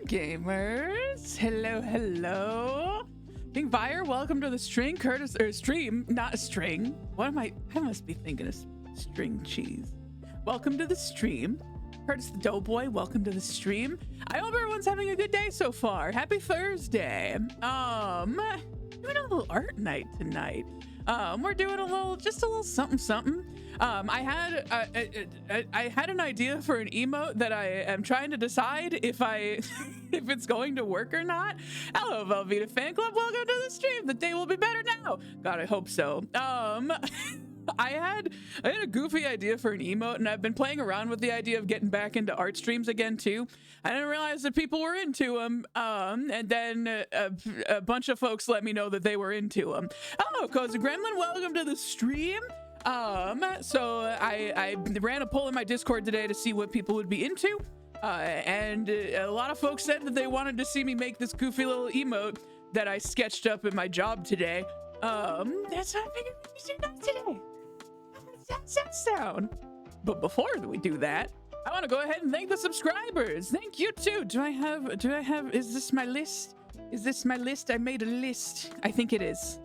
gamers. Hello. Big Buyer, welcome to the stream. Curtis, or stream, not a string. What am I must be thinking of string cheese. Welcome to the stream. Curtis the Doughboy, welcome to the stream. I hope everyone's having a good day so far. Happy Thursday. Doing a little art night tonight. We're doing just a little something. I had an idea for an emote that I am trying to decide if it's going to work or not. Hello, Velveeta Fan Club. Welcome to the stream. The day will be better now. God, I hope so. I had a goofy idea for an emote, and I've been playing around with the idea of getting back into art streams again too. I didn't realize that people were into them, and then a bunch of folks let me know that they were into them. Hello, Cozy Gremlin, welcome to the stream. So I ran a poll in my Discord today to see what people would be into, and a lot of folks said that they wanted to see me make this goofy little emote that I sketched up in my job today. That's how I figured we should do that today. How's that sound? But before we do that, I want to go ahead and thank the subscribers. Thank you too. Do I have, is this my list? Is this my list? I made a list. I think it is.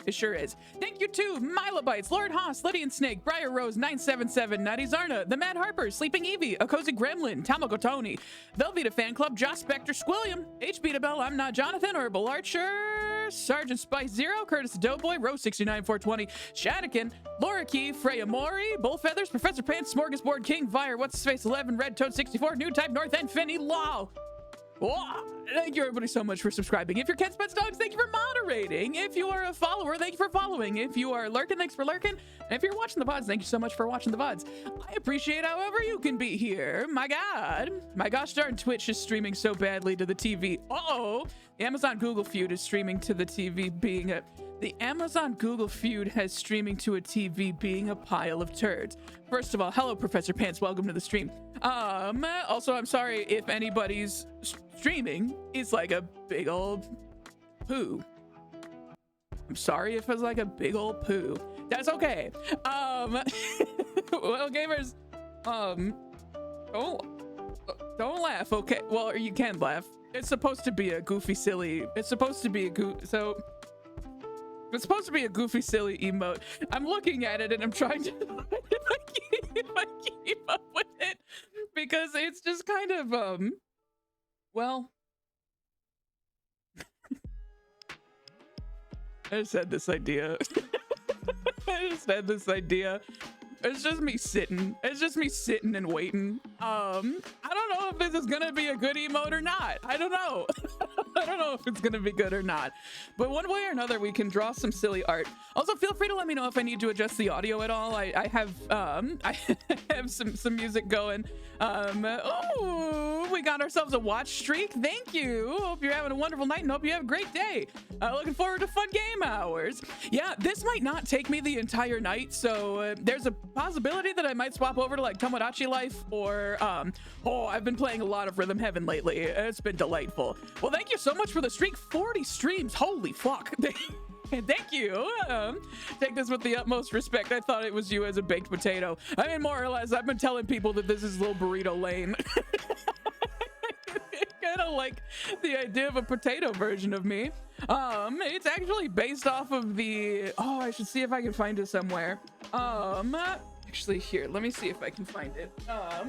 It sure is. Thank you to Milobites, Lord Haas, Lydian Snake, Briar Rose 977, Natty Zarna, The Mad Harper, Sleeping Evie, A Cozy Gremlin, Tamako Tony, Velveeta Fan Club, Josh Spector, Squilliam, HB Bell, I'm Not Jonathan, Herbal Archer, Sergeant Spice Zero, Curtis Doughboy, Rose 69420, Shadikin, Laura Key, Freya Mori, Bullfeathers, Professor Pants, Smorgasbord King, Vire, What's His Face 11, Red Toad 64, New Type North End, Finny Law. Oh, thank you everybody so much for subscribing. If you're Ken Spence Dogs, thank you for moderating. If you are a follower, thank you for following. If you are lurking, thanks for lurking. And if you're watching the VODs, thank you so much for watching the VODs. I appreciate however you can be here. My God. My gosh darn Twitch is streaming so badly to the TV. Uh-oh. The Amazon Google feud is streaming to the TV being a... The Amazon Google feud has streaming to a TV being a pile of turds. First of all, hello, Professor Pants. Welcome to the stream. Also, I'm sorry if anybody's streaming is like a big old poo. I'm sorry if it's like a big old poo. That's okay. Well, gamers, don't laugh, okay? Well, or you can laugh. It's supposed to be a goofy, silly. It's supposed to be a It's supposed to be a goofy, silly emote. I'm looking at it and I'm trying to if I keep up with it, because it's just kind of well, I just had this idea. It's just me sitting. It's just me sitting and waiting. I don't know if this is gonna be a good emote or not. I don't know. I don't know if it's gonna be good or not. But one way or another, we can draw some silly art. Also, feel free to let me know if I need to adjust the audio at all. I have I have some music going. Oh, we got ourselves a watch streak. Thank you. Hope you're having a wonderful night and hope you have a great day. Looking forward to fun game hours. Yeah, this might not take me the entire night, so there's a possibility that I might swap over to like Tomodachi Life or I've been playing a lot of Rhythm Heaven lately. It's been delightful. Well, thank you so much for the streak. 40 streams. Holy fuck. Thank you. Take this with the utmost respect. I thought it was you as a baked potato. I mean, more or less, I've been telling people that this is Little Burrito Lane. Kind of like the idea of a potato version of me. It's actually based off of the... Oh, I should see if I can find it somewhere. Actually, here, let me see if I can find it. I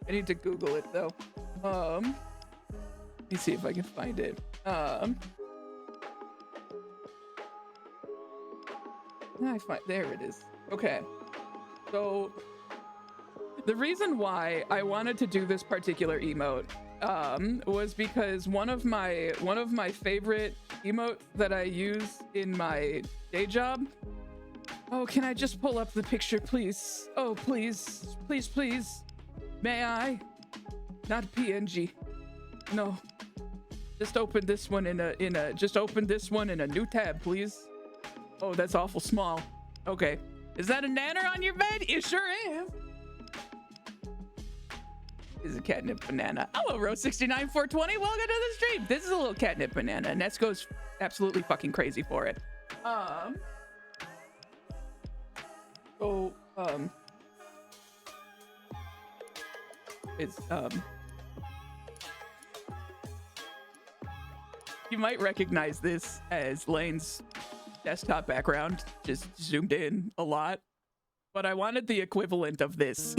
need to Google it, though. Let me see if I can find it. There it is. Okay. So the reason why I wanted to do this particular emote was because one of my favorite emotes that I use in my day job. Oh, can I just pull up the picture, please? Oh, please, please, please. May I? Not PNG. No. Just open this one in a new tab, please. Oh, that's awful small. Okay. Is that a nanner on your bed? It sure is. This is a catnip banana. Hello, Rose 69420. Welcome to the stream. This is a little catnip banana, and Ness goes absolutely fucking crazy for it. It's You might recognize this as Lane's desktop background, just zoomed in a lot. But I wanted the equivalent of this.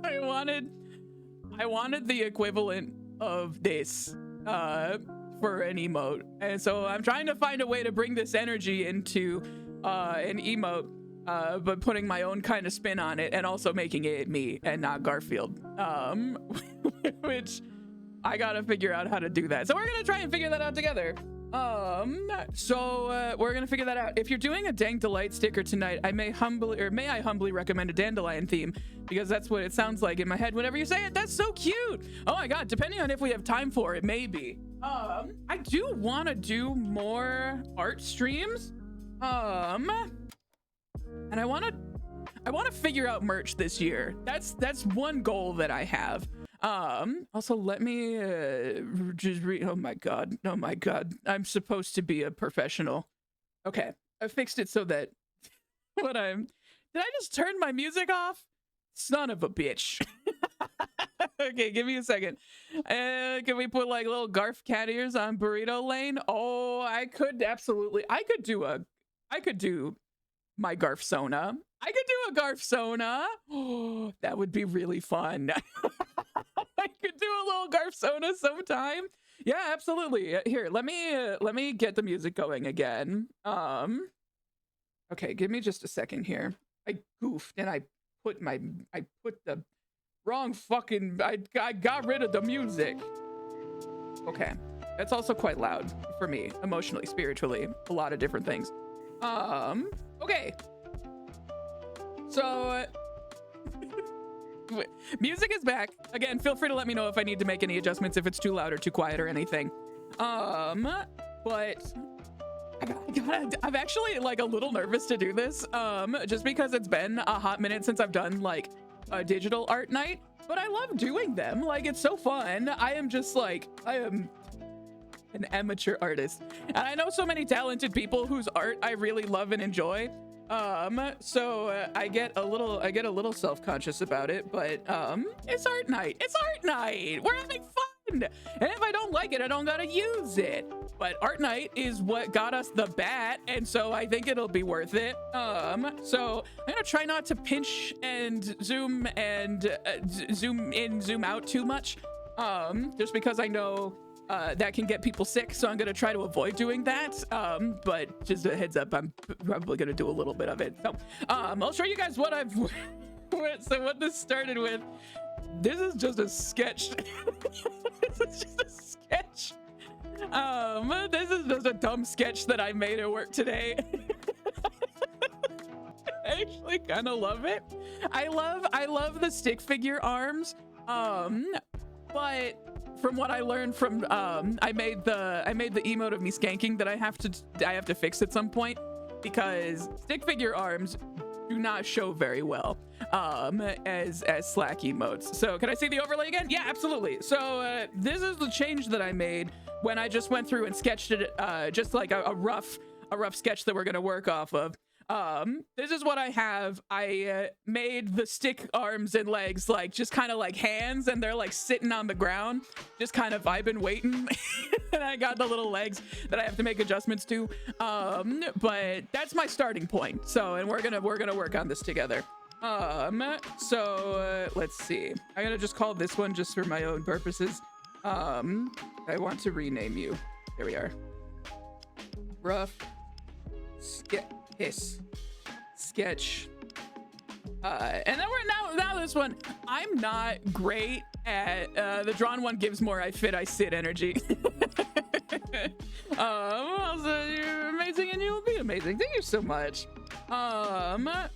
I wanted the equivalent of this for an emote. And so I'm trying to find a way to bring this energy into an emote, but putting my own kind of spin on it and also making it me and not Garfield. Which I gotta figure out how to do that. So we're gonna try and figure that out together. We're gonna figure that out. If you're doing a Dank Delight sticker tonight, may I humbly recommend a dandelion theme, because that's what it sounds like in my head whenever you say it. That's so cute. Oh my god, depending on if we have time for it, maybe. I do want to do more art streams. And I want to figure out merch this year. That's one goal that I have. Also let me just read. Oh my god, I'm supposed to be a professional. Okay, I fixed it so that did I just turn my music off? Son of a bitch. Okay, give me a second. Can we put like little Garf cat ears on Burrito Lane? Oh, I could do my Garf Sona. I could do a Garf Sona. Oh, that would be really fun. I could do a little Garf Sona sometime. Yeah, absolutely. Here, let me get the music going again. Okay, give me just a second here. I goofed and I put the wrong fucking, I got rid of the music. Okay, that's also quite loud for me, emotionally, spiritually, a lot of different things. Okay. So music is back. Again, feel free to let me know if I need to make any adjustments, if it's too loud or too quiet or anything. But I'm actually like a little nervous to do this, just because it's been a hot minute since I've done like a digital art night, but I love doing them. Like, it's so fun. I am an amateur artist, and I know so many talented people whose art I really love and enjoy. So I get a little self-conscious about it, but it's art night. It's art night. We're having fun. And if I don't like it, I don't gotta use it. But art night is what got us the bat, and so I think it'll be worth it. So I'm gonna try not to pinch and zoom and zoom in, zoom out too much, just because I know that can get people sick, so I'm gonna try to avoid doing that. But just a heads up, I'm probably gonna do a little bit of it. So I'll show you guys what I've so what this started with. This is just a sketch. This is just a sketch. This is just a dumb sketch that I made at work today. I actually kind of love it. I love the stick figure arms. But from what I learned from I made the emote of me skanking that I have to fix at some point, because stick figure arms do not show very well as Slack emotes. So can I see the overlay again? Yeah, absolutely. So this is the change that I made when I just went through and sketched it, just like a rough sketch that we're gonna work off of. This is what I have. I made the stick arms and legs like just kind of like hands, and they're like sitting on the ground, just kind of vibing, waiting. And I got the little legs that I have to make adjustments to. But that's my starting point. So, and we're gonna work on this together. Let's see. I'm gonna just call this one, just for my own purposes. I want to rename you. There we are. Rough sketch. And then now this one. I'm not great at the drawn one. Gives more I sit energy. Also, you're amazing and you'll be amazing. Thank you so much. My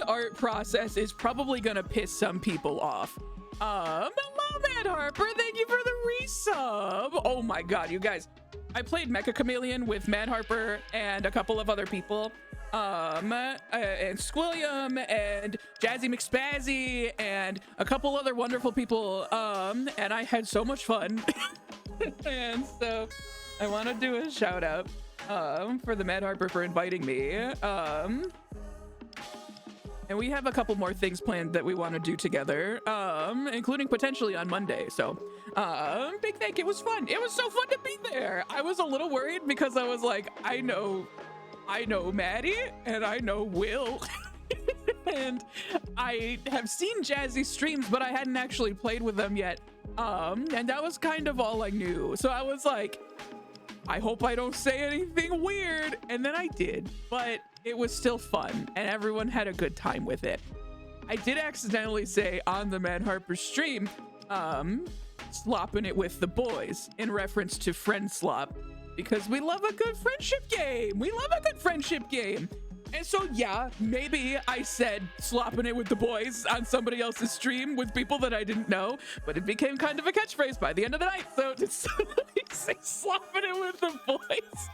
art process is probably gonna piss some people off. Hello, Matt Harper. Thank you for the resub. Oh my god, you guys. I played Mecha Chameleon with Mad Harper and a couple of other people, and Squilliam and Jazzy McSpazzy and a couple other wonderful people, and I had so much fun. And so I want to do a shout out for the Mad Harper for inviting me. And we have a couple more things planned that we want to do together, including potentially on Monday. So, big thank you. It was fun. It was so fun to be there. I was a little worried because I was like, I know Maddie and I know Will. And I have seen Jazzy streams, but I hadn't actually played with them yet. And that was kind of all I knew. So I was like, I hope I don't say anything weird. And then I did, but it was still fun and everyone had a good time with it. I did accidentally say on the Mad Harper stream, slopping it with the boys in reference to friend slop, because we love a good friendship game. We love a good friendship game. And so, yeah, maybe I said slopping it with the boys on somebody else's stream with people that I didn't know, but it became kind of a catchphrase by the end of the night. So did somebody say slopping it with the boys?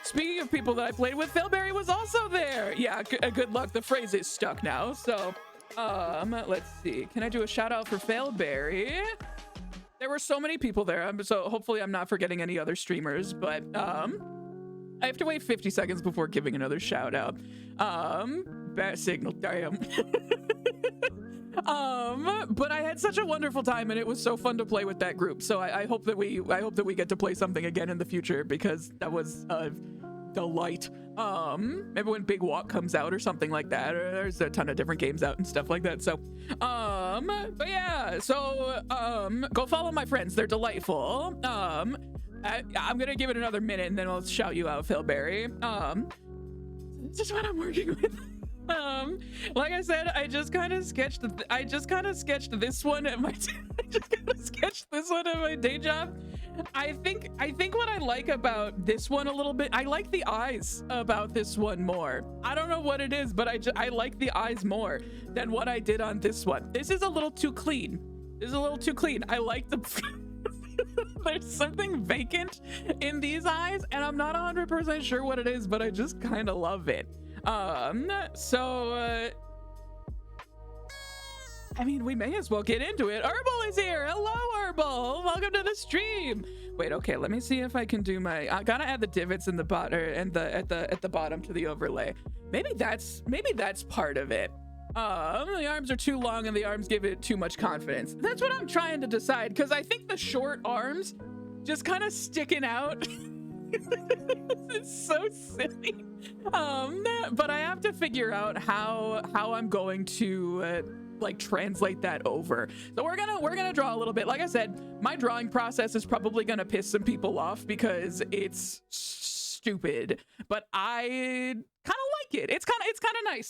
Speaking of people that I played with, Philberry was also there. Yeah, good luck. The phrase is stuck now. So, let's see. Can I do a shout out for Philberry? There were so many people there, so hopefully I'm not forgetting any other streamers, but, I have to wait 50 seconds before giving another shout out. Bad signal, damn. But I had such a wonderful time and it was so fun to play with that group. So I hope that we get to play something again in the future, because that was a delight. Maybe when Big Walk comes out or something like that, or there's a ton of different games out and stuff like that. So, but yeah, so, go follow my friends. They're delightful. I'm gonna give it another minute and then I'll shout you out, Philberry. This is what I'm working with. Like I said, I just kind of sketched this one at my day job. I think what I like about this one a little bit, I like the eyes about this one more. I don't know what it is, but I like the eyes more than what I did on this one. This is a little too clean. I like the there's something vacant in these eyes and I'm not 100% sure what it is, but I just kind of love it. I mean, we may as well get into it. Herbal is here. Hello, Herbal. Welcome to the stream. Wait, okay, let me see if I can do I gotta add the divots in the at the bottom to the overlay. Maybe that's part of it. The arms are too long and the arms give it too much confidence. That's what I'm trying to decide, because I think the short arms just kind of sticking out. It's so silly. But I have to figure out how I'm going to like translate that over. So we're gonna draw a little bit. Like I said, my drawing process is probably gonna piss some people off because it's stupid, but I kind of like it. It's kind of nice.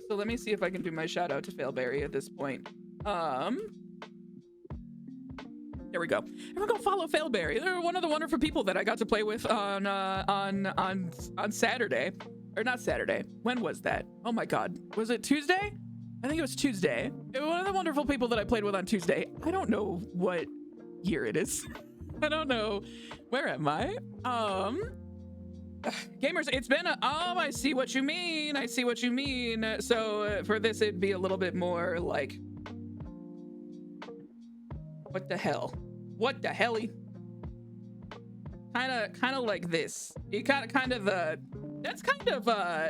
So let me see if I can do my shout out to Failberry at this point. There we go. Everyone go follow Failberry. They're one of the wonderful people that I got to play with on Saturday. Or not Saturday. When was that? Oh my god. Was it Tuesday? I think it was Tuesday. One of the wonderful people that I played with on Tuesday. I don't know what year it is. I don't know. Where am I? Gamers, it's been I see what you mean. So for this, it'd be a little bit more like, what the hell? What the helly? Kind of like this. You kind of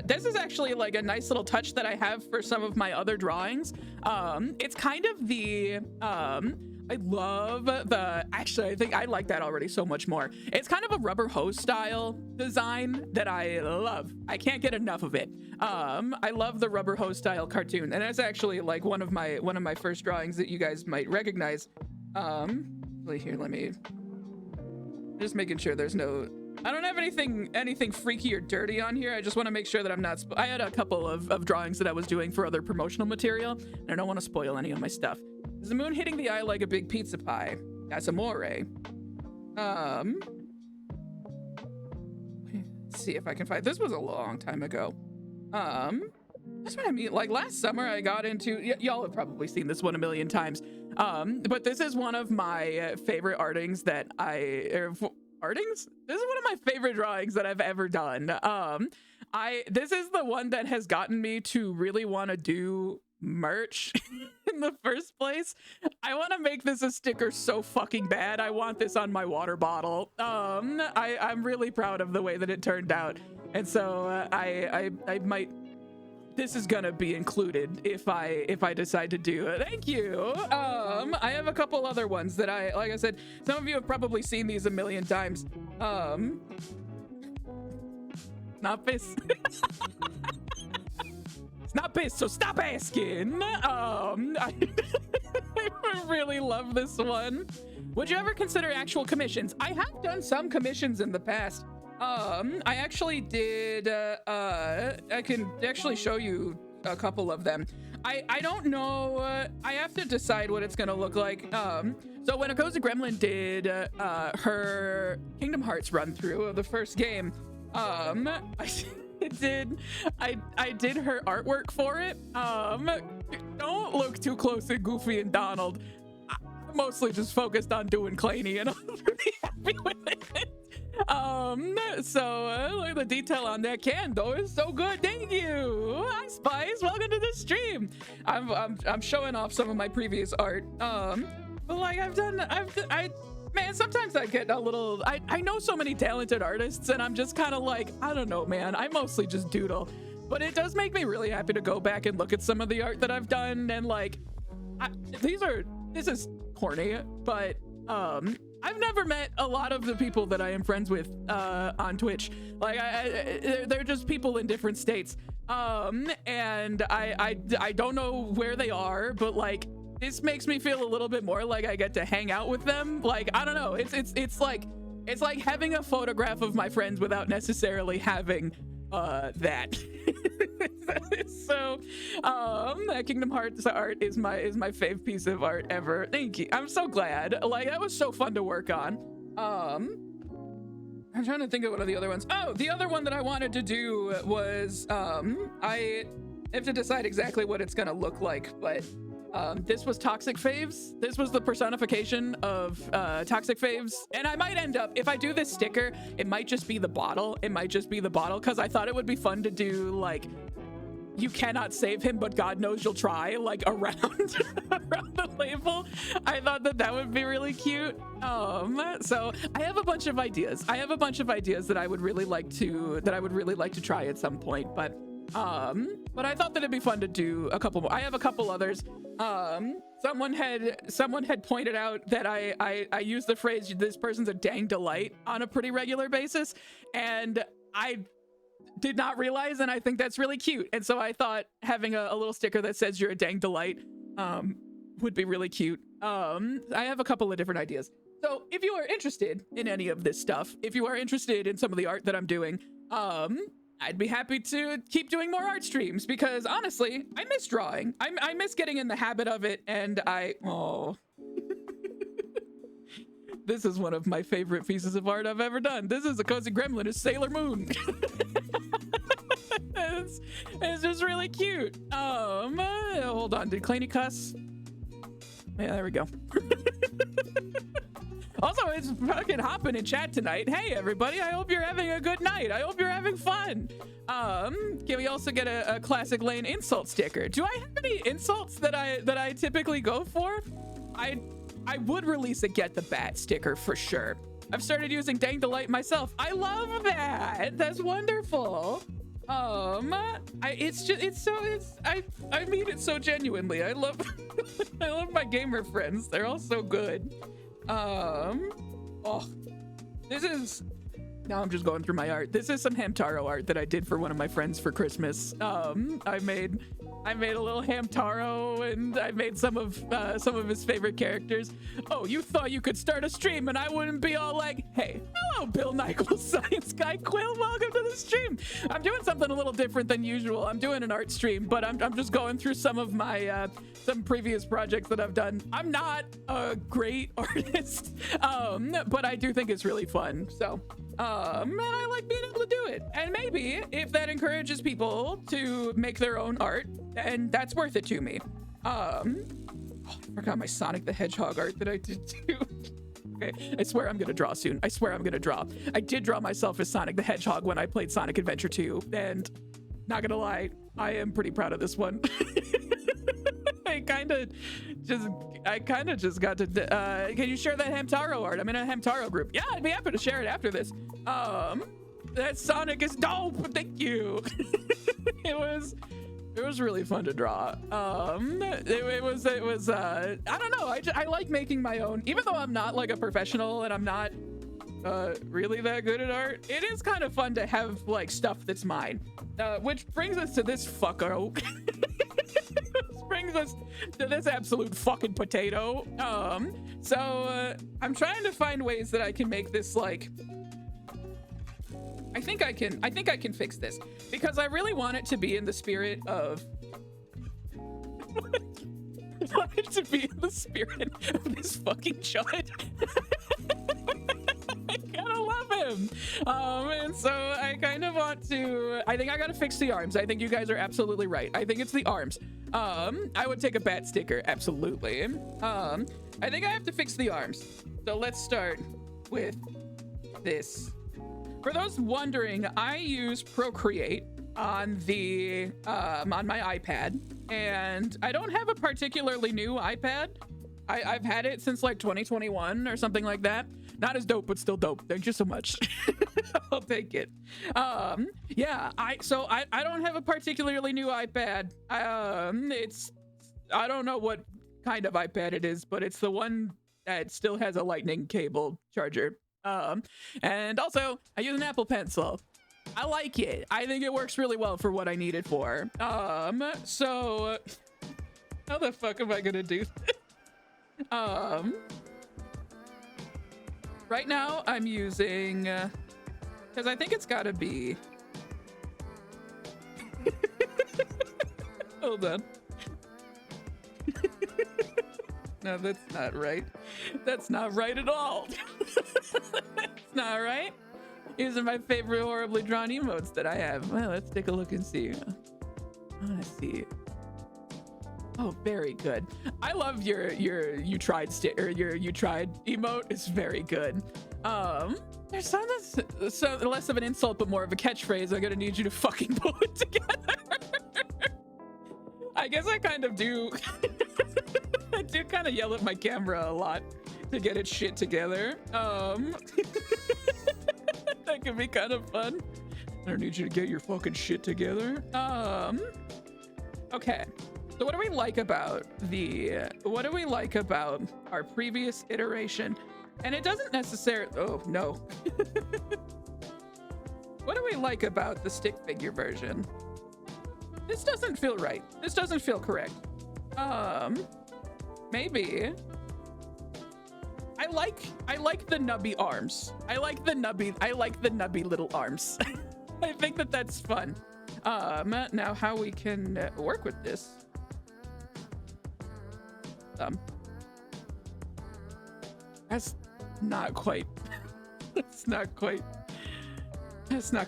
this is actually like a nice little touch that I have for some of my other drawings. It's kind of the I love actually I think I like that already so much more. It's kind of a rubber hose style design that I love. I can't get enough of it. I love the rubber hose style cartoon, and that's actually like one of my first drawings that you guys might recognize. Here, let me just making sure there's no, I don't have anything freaky or dirty on here. I just want to make sure that I'm not I had a couple of drawings that I was doing for other promotional material, and I don't want to spoil any of my stuff. Is the moon hitting the eye like a big pizza pie? That's amore. Let's see if I can find, this was a long time ago. That's what I mean. Like last summer I got into, y'all have probably seen this one a million times. But this is one of my favorite artings that artings? This is one of my favorite drawings that I've ever done. This is the one that has gotten me to really want to do merch in the first place. I want to make this a sticker so fucking bad. I want this on my water bottle. I'm really proud of the way that it turned out. And so I might this is gonna be included if I decide to do it. Thank you. I have a couple other ones that like I said, some of you have probably seen these a million times. Not piss. It's not piss, so stop asking. I really love this one. Would you ever consider actual commissions? I have done some commissions in the past. I actually did, I can actually show you a couple of them. I don't know, I have to decide what it's gonna look like. So when Akosa Gremlin did her Kingdom Hearts run through of the first game, I did her artwork for it. Don't look too close at Goofy and Donald. I'm mostly just focused on doing Claney, and I'm pretty happy with it. So the detail on that can though is so good. Thank you. Hi Spice, welcome to the stream. I'm showing off some of my previous art. But like man, sometimes I get a little, I know so many talented artists and I'm just kind of like, I don't know, man, I mostly just doodle, but it does make me really happy to go back and look at some of the art that I've done. And like, this is corny, but I've never met a lot of the people that I am friends with on Twitch. Like they're just people in different states. And I don't know where they are, but like this makes me feel a little bit more like I get to hang out with them. Like I don't know, it's like having a photograph of my friends without necessarily having that. So that Kingdom Hearts art is my fave piece of art ever. Thank you. I'm so glad. Like that was so fun to work on. I'm trying to think of one of the other ones. Oh, the other one that I wanted to do was I have to decide exactly what it's gonna look like, but this was Toxic Faves. This was the personification of Toxic Faves. And I might end up, if I do this sticker, it might just be the bottle. It might just be the bottle, because I thought it would be fun to do like, you cannot save him, but God knows you'll try, like around around the label. I thought that would be really cute. So I have a bunch of ideas. That I would really like to try at some point, but I thought that it'd be fun to do a couple more. I have a couple others. Someone had pointed out that I use the phrase "this person's a dang delight" on a pretty regular basis, and I did not realize, and I think that's really cute. And so I thought having a little sticker that says "you're a dang delight" would be really cute. I have a couple of different ideas. So if you are interested in any of this stuff, if you are interested in some of the art that I'm doing, I'd be happy to keep doing more art streams, because honestly, I miss drawing. I miss getting in the habit of it, and this is one of my favorite pieces of art I've ever done. This is a Cozy Gremlin as Sailor Moon. It's just really cute. Hold on, did Claney cuss? Yeah, there we go. Also, it's fucking hopping in chat tonight. Hey, everybody. I hope you're having a good night. I hope you're having fun. Can we also get a classic Lane insult sticker? Do I have any insults that I typically go for? I would release a Get the Bat sticker for sure. I've started using Dang Delight myself. I love that. That's wonderful. I mean it so genuinely. I love my gamer friends. They're all so good. This is, now I'm just going through my art. This is some Hamtaro art that I did for one of my friends for Christmas. I made a little Hamtaro, and I made some of his favorite characters. Oh, you thought you could start a stream and I wouldn't be all like, hey, hello, Bill Nyquil, Science Guy Quill, welcome to the stream. I'm doing something a little different than usual. I'm doing an art stream, but I'm just going through some of my some previous projects that I've done. I'm not a great artist, but I do think it's really fun. So and I like being able to do it. And maybe if that encourages people to make their own art, then that's worth it to me. I forgot my Sonic the Hedgehog art that I did too. Okay, I swear I'm gonna draw soon. I swear I'm gonna draw. I did draw myself as Sonic the Hedgehog when I played Sonic Adventure 2, and not gonna lie, I am pretty proud of this one. I kind of just got to, can you share that Hamtaro art? I'm in a Hamtaro group. Yeah, I'd be happy to share it after this. That Sonic is dope. Thank you. It It was really fun to draw. It was I don't know. I like making my own, even though I'm not like a professional and I'm not really that good at art. It is kind of fun to have like stuff that's mine. Which brings us to this fucko. This brings us to this absolute fucking potato. So I'm trying to find ways that I can make this like, I think I can fix this because I really want it to be in the spirit of I want it to be in the spirit of this fucking chud. I gotta love him. And so I kind of want to, I think I gotta fix the arms. I think you guys are absolutely right. I think it's the arms. I would take a bat sticker, absolutely. I think I have to fix the arms. So let's start with this. For those wondering, I use Procreate on the on my iPad, and I don't have a particularly new iPad. I've had it since like 2021 or something like that. Not as dope, but still dope. Thank you so much. I'll take it. Yeah, I don't have a particularly new iPad. I don't know what kind of iPad it is, but it's the one that still has a lightning cable charger. And also I use an Apple Pencil. I like it. I think it works really well for what I need it for. So how the fuck am I gonna do this? Right now I'm using because I think it's gotta be hold on. No, that's not right. That's not right at all. That's not right. These are my favorite horribly drawn emotes that I have. Well, let's take a look and see. I want to see. Oh, very good. I love your you tried emote. It's very good. There's some that's so less of an insult but more of a catchphrase. I'm gonna need you to fucking pull it together. I guess I kind of do. I do kind of yell at my camera a lot to get its shit together. That could be kind of fun. I don't need you to get your fucking shit together. Okay. So what do we like about our previous iteration? And it doesn't necessarily, oh no. What do we like about the stick figure version? This doesn't feel right. This doesn't feel correct. Maybe. I like the nubby arms. I like the nubby little arms. I think that that's fun. Now how we can work with this. That's not quite that's not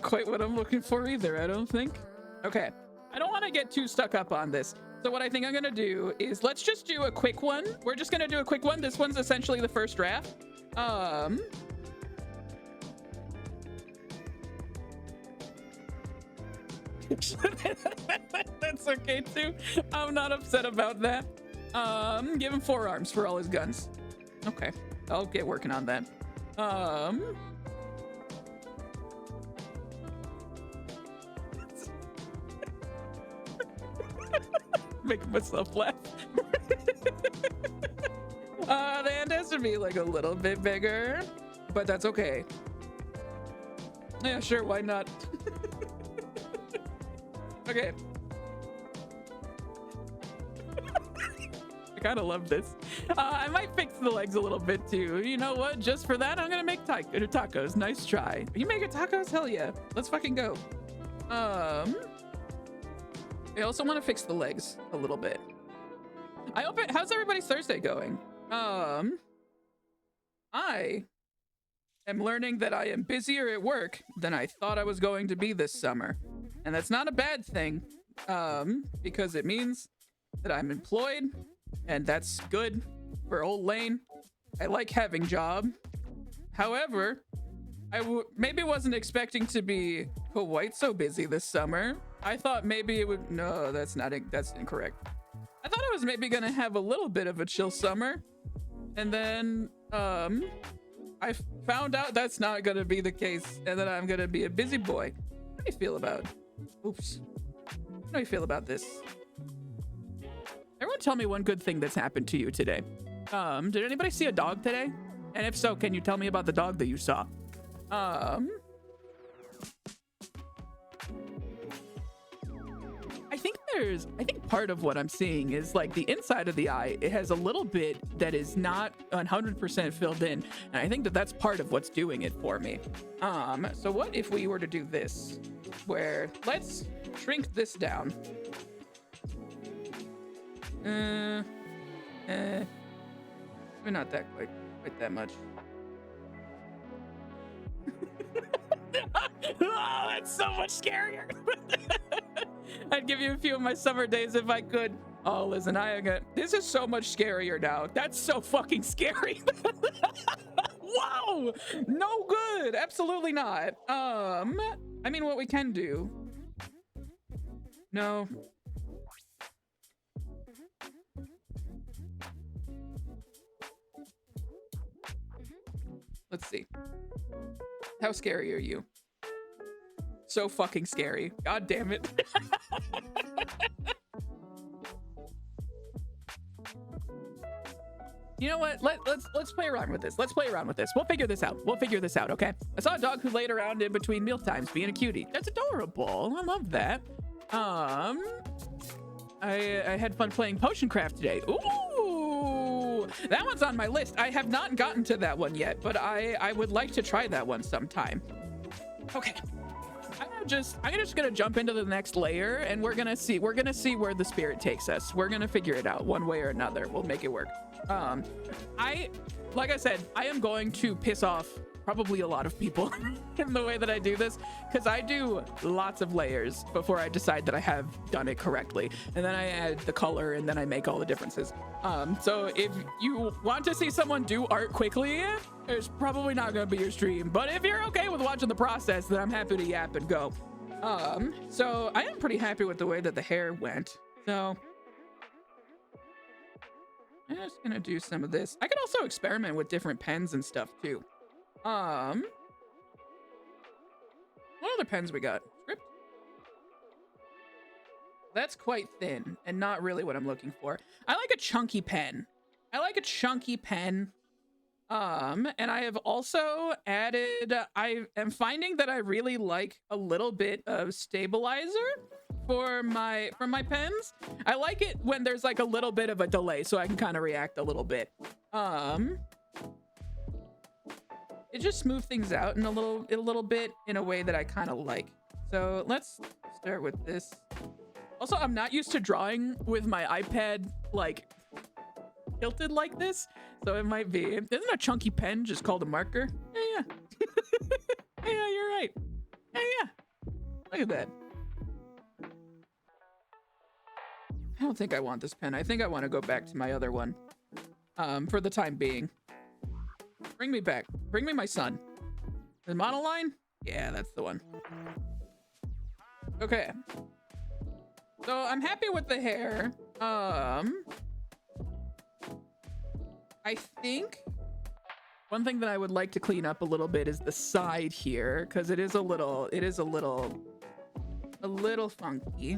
quite what I'm looking for either, I don't think. Okay. I don't want to get too stuck up on this. So what I think I'm going to do is let's just do a quick one. We're just going to do a quick one. This one's essentially the first draft. That's okay too. I'm not upset about that. Give him 4 arms for all his guns. Okay. I'll get working on that. Making myself laugh. The hand has to be like a little bit bigger, but that's okay. Yeah, sure, why not? Okay. I kind of love this. I might fix the legs a little bit too. You know what? Just for that, I'm gonna make tacos. Nice try. You making tacos? Hell yeah. Let's fucking go. I also want to fix the legs a little bit. How's everybody's Thursday going? I am learning that I am busier at work than I thought I was going to be this summer. And that's not a bad thing, because it means that I'm employed, and that's good for old Lane. I like having job. However, maybe wasn't expecting to be quite so busy this summer. I thought maybe it would, no, that's incorrect. I thought I was maybe gonna have a little bit of a chill summer. And then, I found out that's not gonna be the case and that I'm gonna be a busy boy. How do you feel about it? Oops. do you feel about this? Everyone tell me one good thing that's happened to you today. Did anybody see a dog today? And if so, can you tell me about the dog that you saw? I think part of what I'm seeing is like the inside of the eye, it has a little bit that is not 100% filled in. And I think that that's part of what's doing it for me. So what if we were to do this, where let's shrink this down. Maybe not that quite that much. Oh, that's so much scarier. I'd give you a few of my summer days if I could. Oh, listen, this is so much scarier now. That's so fucking scary. Wow, no good. Absolutely not. I mean, what we can do. No. Let's see. How scary are you? So fucking scary. God damn it. You know what? Let's play around with this. Let's play around with this. We'll figure this out. Okay? I saw a dog who laid around in between meal times being a cutie. That's adorable. I love that. I had fun playing Potion Craft today. Ooh, that one's on my list. I have not gotten to that one yet, but I would like to try that one sometime. Okay. I'm just gonna jump into the next layer, and we're gonna see where the spirit takes us. We're gonna figure it out one way or another. We'll make it work. Like I said, I am going to piss off probably a lot of people in the way that I do this, because I do lots of layers before I decide that I have done it correctly, and then I add the color, and then I make all the differences. So if you want to see someone do art quickly, it's probably not going to be your stream, but if you're okay with watching the process, then I'm happy to yap and go. So I am pretty happy with the way that the hair went, so I'm just gonna do some of this. I could also experiment with different pens and stuff too. What other pens we got? Script? That's quite thin and not really what I'm looking for. I like a chunky pen. And I have also added, I am finding that I really like a little bit of stabilizer for my pens. I like it when there's like a little bit of a delay so I can kind of react a little bit. It just smooths things out in a little bit in a way that I kind of like. So let's start with this. Also, I'm not used to drawing with my iPad like tilted like this, so it might be. Isn't a chunky pen just called a marker? Yeah. Yeah, you're right. Yeah. Look at that. I don't think I want this pen. I think I want to go back to my other one. For the time being. Bring me back. Bring me my son. The monoline? Yeah, that's the one. Okay. So I'm happy with the hair. I think one thing that I would like to clean up a little bit is the side here, because it is a little funky.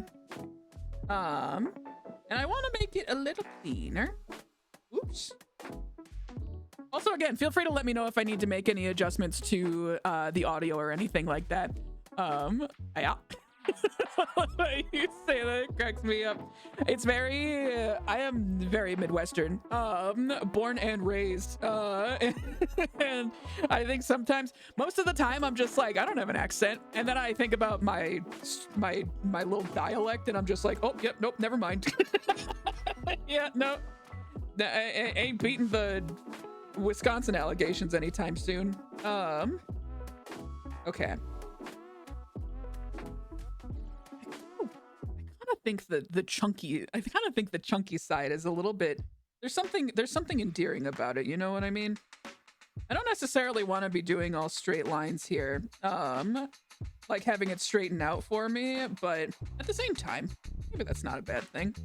And I want to make it a little cleaner. Oops. Also, again, feel free to let me know if I need to make any adjustments to the audio or anything like that. Yeah. You say that, it cracks me up. It's very, I am very Midwestern, born and raised, and I think sometimes, most of the time, I'm just like, I don't have an accent, and then I think about my little dialect, and I'm just like, oh, yep, nope, never mind. Yeah, no, I ain't beating the Wisconsin allegations anytime soon. Okay. I kind of think the chunky side is a little bit, there's something endearing about it, you know what I mean? I don't necessarily want to be doing all straight lines here, like having it straighten out for me, but at the same time, maybe that's not a bad thing.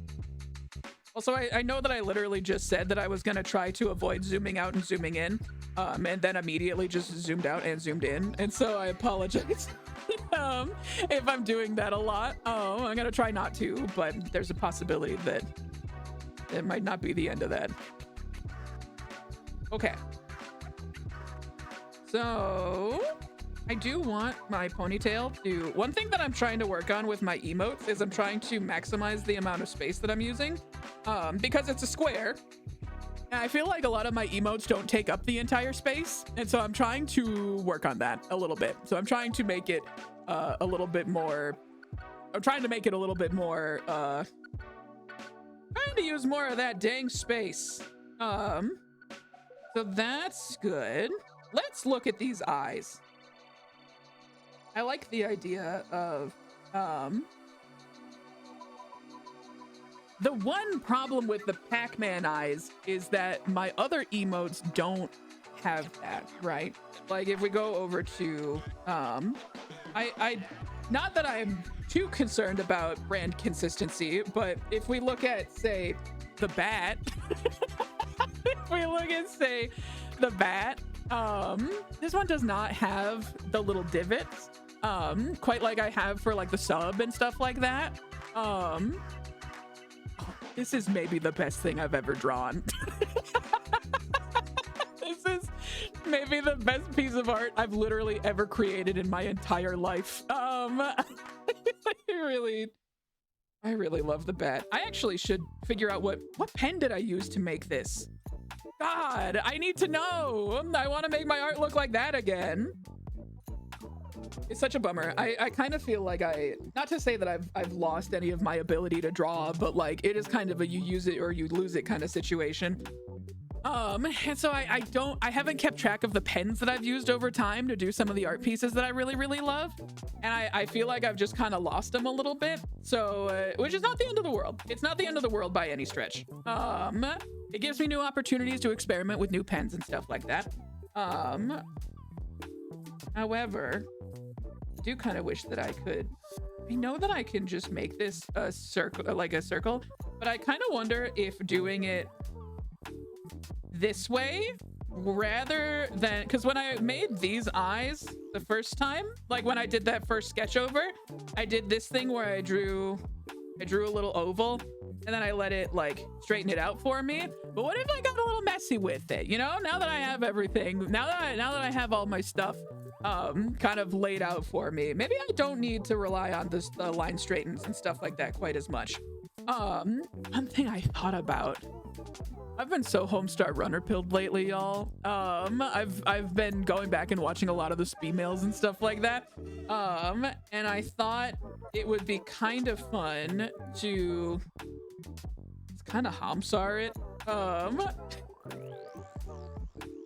Also, I know that I literally just said that I was going to try to avoid zooming out and zooming in, and then immediately just zoomed out and zoomed in. And so I apologize if I'm doing that a lot. Oh, I'm going to try not to, but there's a possibility that it might not be the end of that. Okay. So I do want my ponytail to... One thing that I'm trying to work on with my emotes is I'm trying to maximize the amount of space that I'm using. Because it's a square, and I feel like a lot of my emotes don't take up the entire space, and so I'm trying to work on that a little bit. So I'm trying to make it a little bit more... I'm trying to make it a little bit more... trying to use more of that dang space. So that's good. Let's look at these eyes. I like the idea of... The one problem with the Pac-Man eyes is that my other emotes don't have that, right? Like if we go over to, I not that I'm too concerned about brand consistency, but if we look at, say, the bat, if we look at, say, the bat, this one does not have the little divots, quite like I have for like the sub and stuff like that. This is maybe the best thing I've ever drawn. This is maybe the best piece of art I've literally ever created in my entire life. I really love the bat. I actually should figure out what pen did I use to make this? God, I need to know. I want to make my art look like that again. It's such a bummer. I kind of feel like not to say that I've lost any of my ability to draw, but like it is kind of a you use it or you lose it kind of situation. And so I haven't kept track of the pens that I've used over time to do some of the art pieces that I really, really love. And I feel like I've just kind of lost them a little bit. So, which is not the end of the world. It's not the end of the world by any stretch. It gives me new opportunities to experiment with new pens and stuff like that. However, I do kind of wish that I could... I know that I can just make this a circle, like a circle, but I kind of wonder if doing it this way rather than... Because when I made these eyes the first time, like when I did that first sketch over, I did this thing where I drew a little oval and then I let it like straighten it out for me. But what if I got a little messy with it? You know, now that I have everything, now that I have all my stuff kind of laid out for me, maybe I don't need to rely on the line straightens and stuff like that quite as much. One thing I thought about, I've been so Homestar Runner pilled lately, y'all. I've been going back and watching a lot of the Speemails and stuff like that. And I thought it would be kind of fun to kind of Homstar it.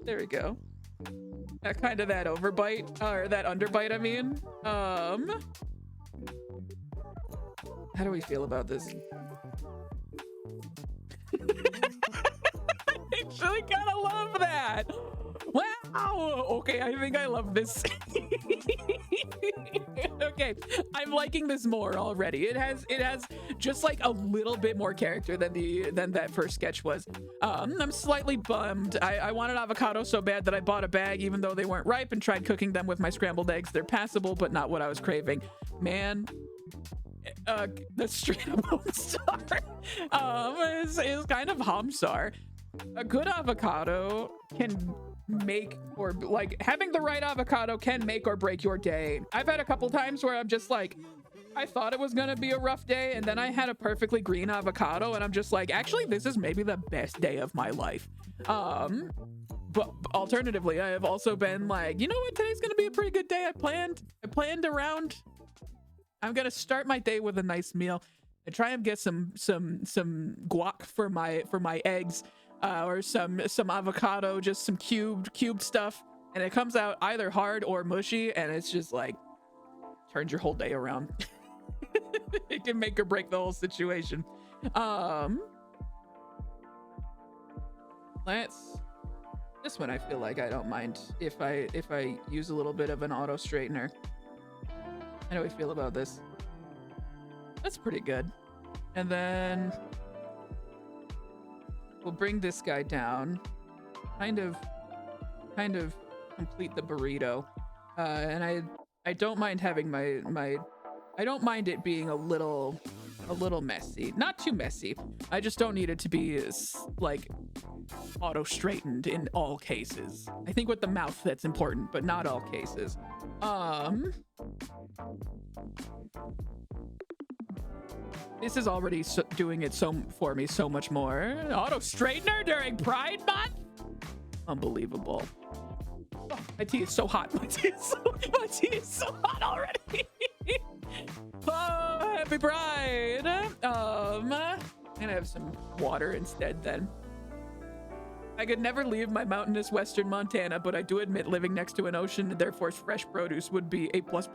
There we go. Kind of that overbite, or that underbite, I mean. How do we feel about this? I actually kind of love that. Wow. Okay, I think I love this. Okay, I'm liking this more already. It has just like a little bit more character than that first sketch was. I'm slightly bummed. I wanted avocado so bad that I bought a bag even though they weren't ripe and tried cooking them with my scrambled eggs. They're passable, but not what I was craving. Man, the straight up Homestar is kind of Homstar. A good avocado can make, or like having the right avocado can make or break your day. I've had a couple times where I'm just like, I thought it was gonna be a rough day, and then I had a perfectly green avocado and I'm just like, actually this is maybe the best day of my life. But alternatively, I have also been like, you know what, today's gonna be a pretty good day. I planned around, I'm gonna start my day with a nice meal and try and get some guac for my eggs, or some avocado, just some cubed stuff, and it comes out either hard or mushy, and it's just like turns your whole day around. It can make or break the whole situation. This one I feel like I don't mind if I use a little bit of an auto straightener. How do we feel about this? That's pretty good. And then We'll bring this guy down. Kind of complete the burrito. And I don't mind having I don't mind it being a little messy. Not too messy. I just don't need it to be like auto straightened in all cases. I think with the mouth that's important, but not all cases. This is already doing it for me so much more. Auto straightener during Pride Month? Unbelievable. Oh, my tea is so hot. My tea is so hot already. Oh, happy Pride. I'm gonna have some water instead then. I could never leave my mountainous western Montana, but I do admit living next to an ocean and therefore fresh produce would be a plus.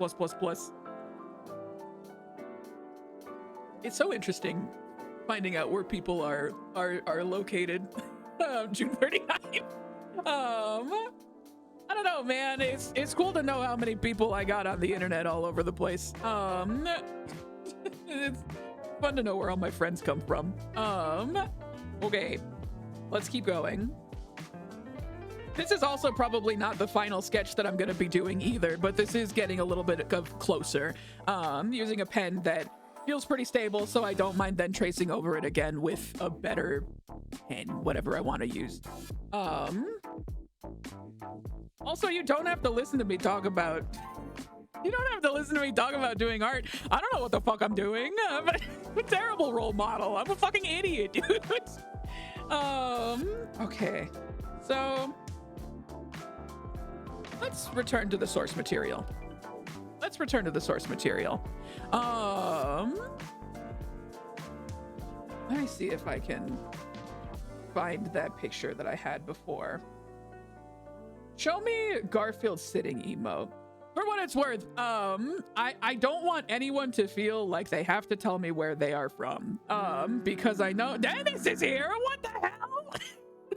It's so interesting finding out where people are located. June 39th. I don't know, man. It's cool to know how many people I got on the internet all over the place. It's fun to know where all my friends come from. Okay, let's keep going. This is also probably not the final sketch that I'm going to be doing either, but this is getting a little bit of closer. Using a pen that feels pretty stable, so I don't mind then tracing over it again with a better pen, whatever I want to use. Also, you don't have to listen to me talk about doing art. I don't know what the fuck I'm doing. I'm a terrible role model. I'm a fucking idiot, dude. Okay. So let's return to the source material. Let me see if I can find that picture that I had before. Show me Garfield sitting emote. For what it's worth, I don't want anyone to feel like they have to tell me where they are from. Because I know Dennis is here. What the hell?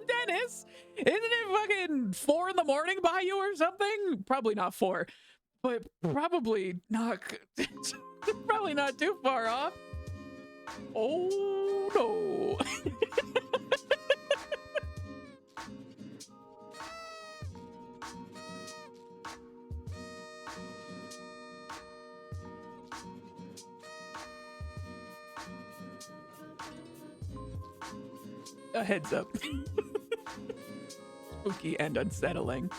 Dennis, isn't it fucking 4 in the morning by you or something? Probably not 4, but probably not. Probably not too far off. Oh no. A heads up. Spooky and unsettling.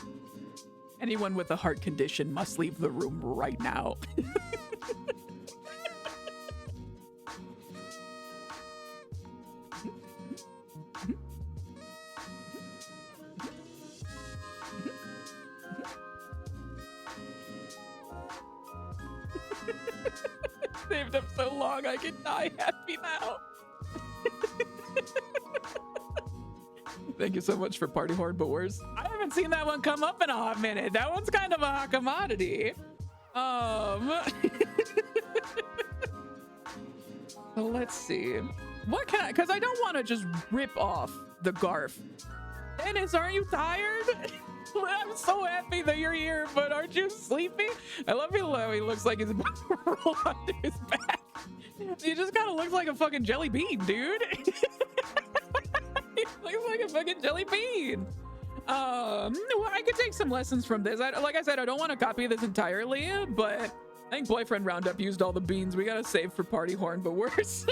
Anyone with a heart condition must leave the room right now. Saved up so long I can die happy now. Thank you so much for Party Horn, but where's... I haven't seen that one come up in a hot minute. That one's kind of a hot commodity. So let's see. What can I... Because I don't want to just rip off the Garf. Dennis, aren't you tired? I'm so happy that you're here, but aren't you sleepy? I love how he looks like he's about to roll onto his back. He just kind of looks like a fucking jelly bean, dude. He looks like a fucking jelly bean. Well, I could take some lessons from this. Like I said, I don't want to copy this entirely, but I think Boyfriend Roundup used all the beans. We gotta save for Party Horn, but worse.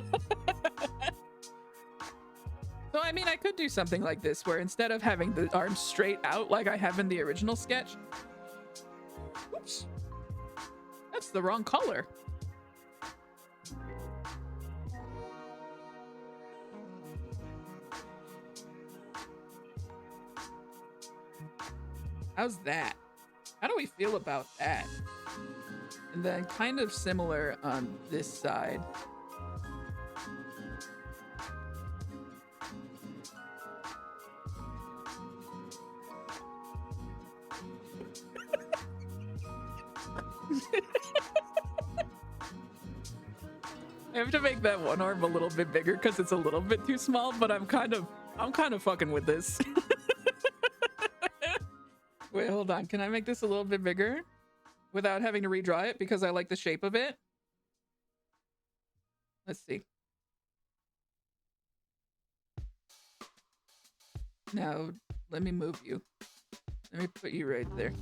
So, I mean, I could do something like this, where instead of having the arms straight out like I have in the original sketch... Oops. That's the wrong color. How's that? How do we feel about that? And then kind of similar on this side. I have to make that one arm a little bit bigger because it's a little bit too small, but I'm kind of fucking with this. Wait, hold on. Can I make this a little bit bigger without having to redraw it because I like the shape of it? Let's see. Now, let me move you. Let me put you right there.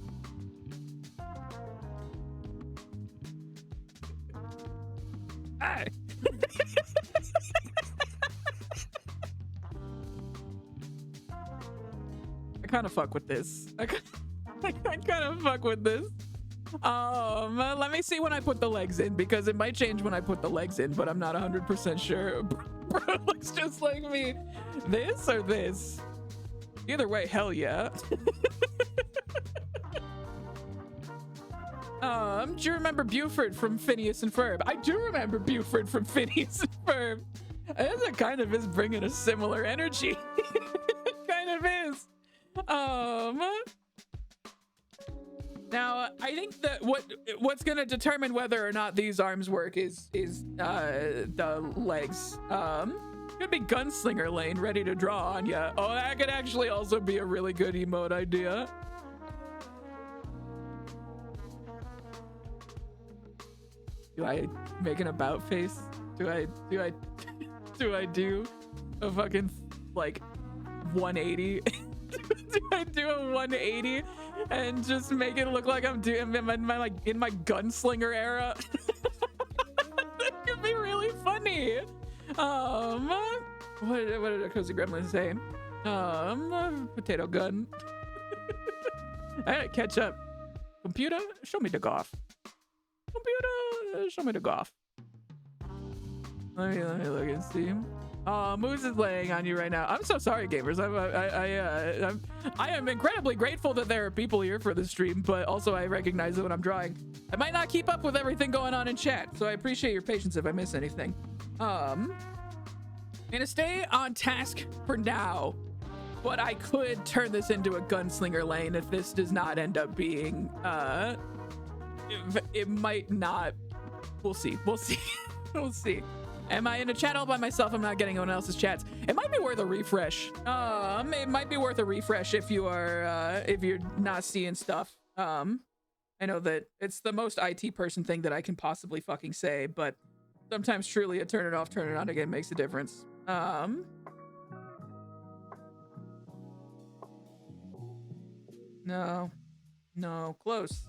Hi. I kind of fuck with this. I kind of fuck with this. Let me see when I put the legs in, because it might change when I put the legs in, but I'm not 100% sure. Bro looks just like me. This or this? Either way, hell yeah. Do you remember Buford from Phineas and Ferb? I do remember Buford from Phineas and Ferb. It kind of is bringing a similar energy. It kind of is. Now, I think that what's gonna determine whether or not these arms work is the legs. Could be Gunslinger Lane ready to draw on ya. Oh, that could actually also be a really good emote idea. Do I make an about face? Do I do a fucking like 180? Do I do a 180 and just make it look like I'm doing in my gunslinger era? That could be really funny. What did a cozy gremlin say? Potato gun. I gotta catch up. Computer, show me the golf. Computer, show me the golf. Let me look and see. Moose is laying on you right now. I'm so sorry, gamers. I am incredibly grateful that there are people here for this stream, but also I recognize that when I'm drawing, I might not keep up with everything going on in chat, so I appreciate your patience if I miss anything. I'm gonna stay on task for now, but I could turn this into a gunslinger lane if this does not end up being, it might not. We'll see. We'll see. We'll see. Am I in a chat all by myself? I'm not getting anyone else's chats. It might be worth a refresh. It might be worth a refresh if you are, if you're not seeing stuff. I know that it's the most IT person thing that I can possibly fucking say, but sometimes truly a turn it off, turn it on again makes a difference. No, close.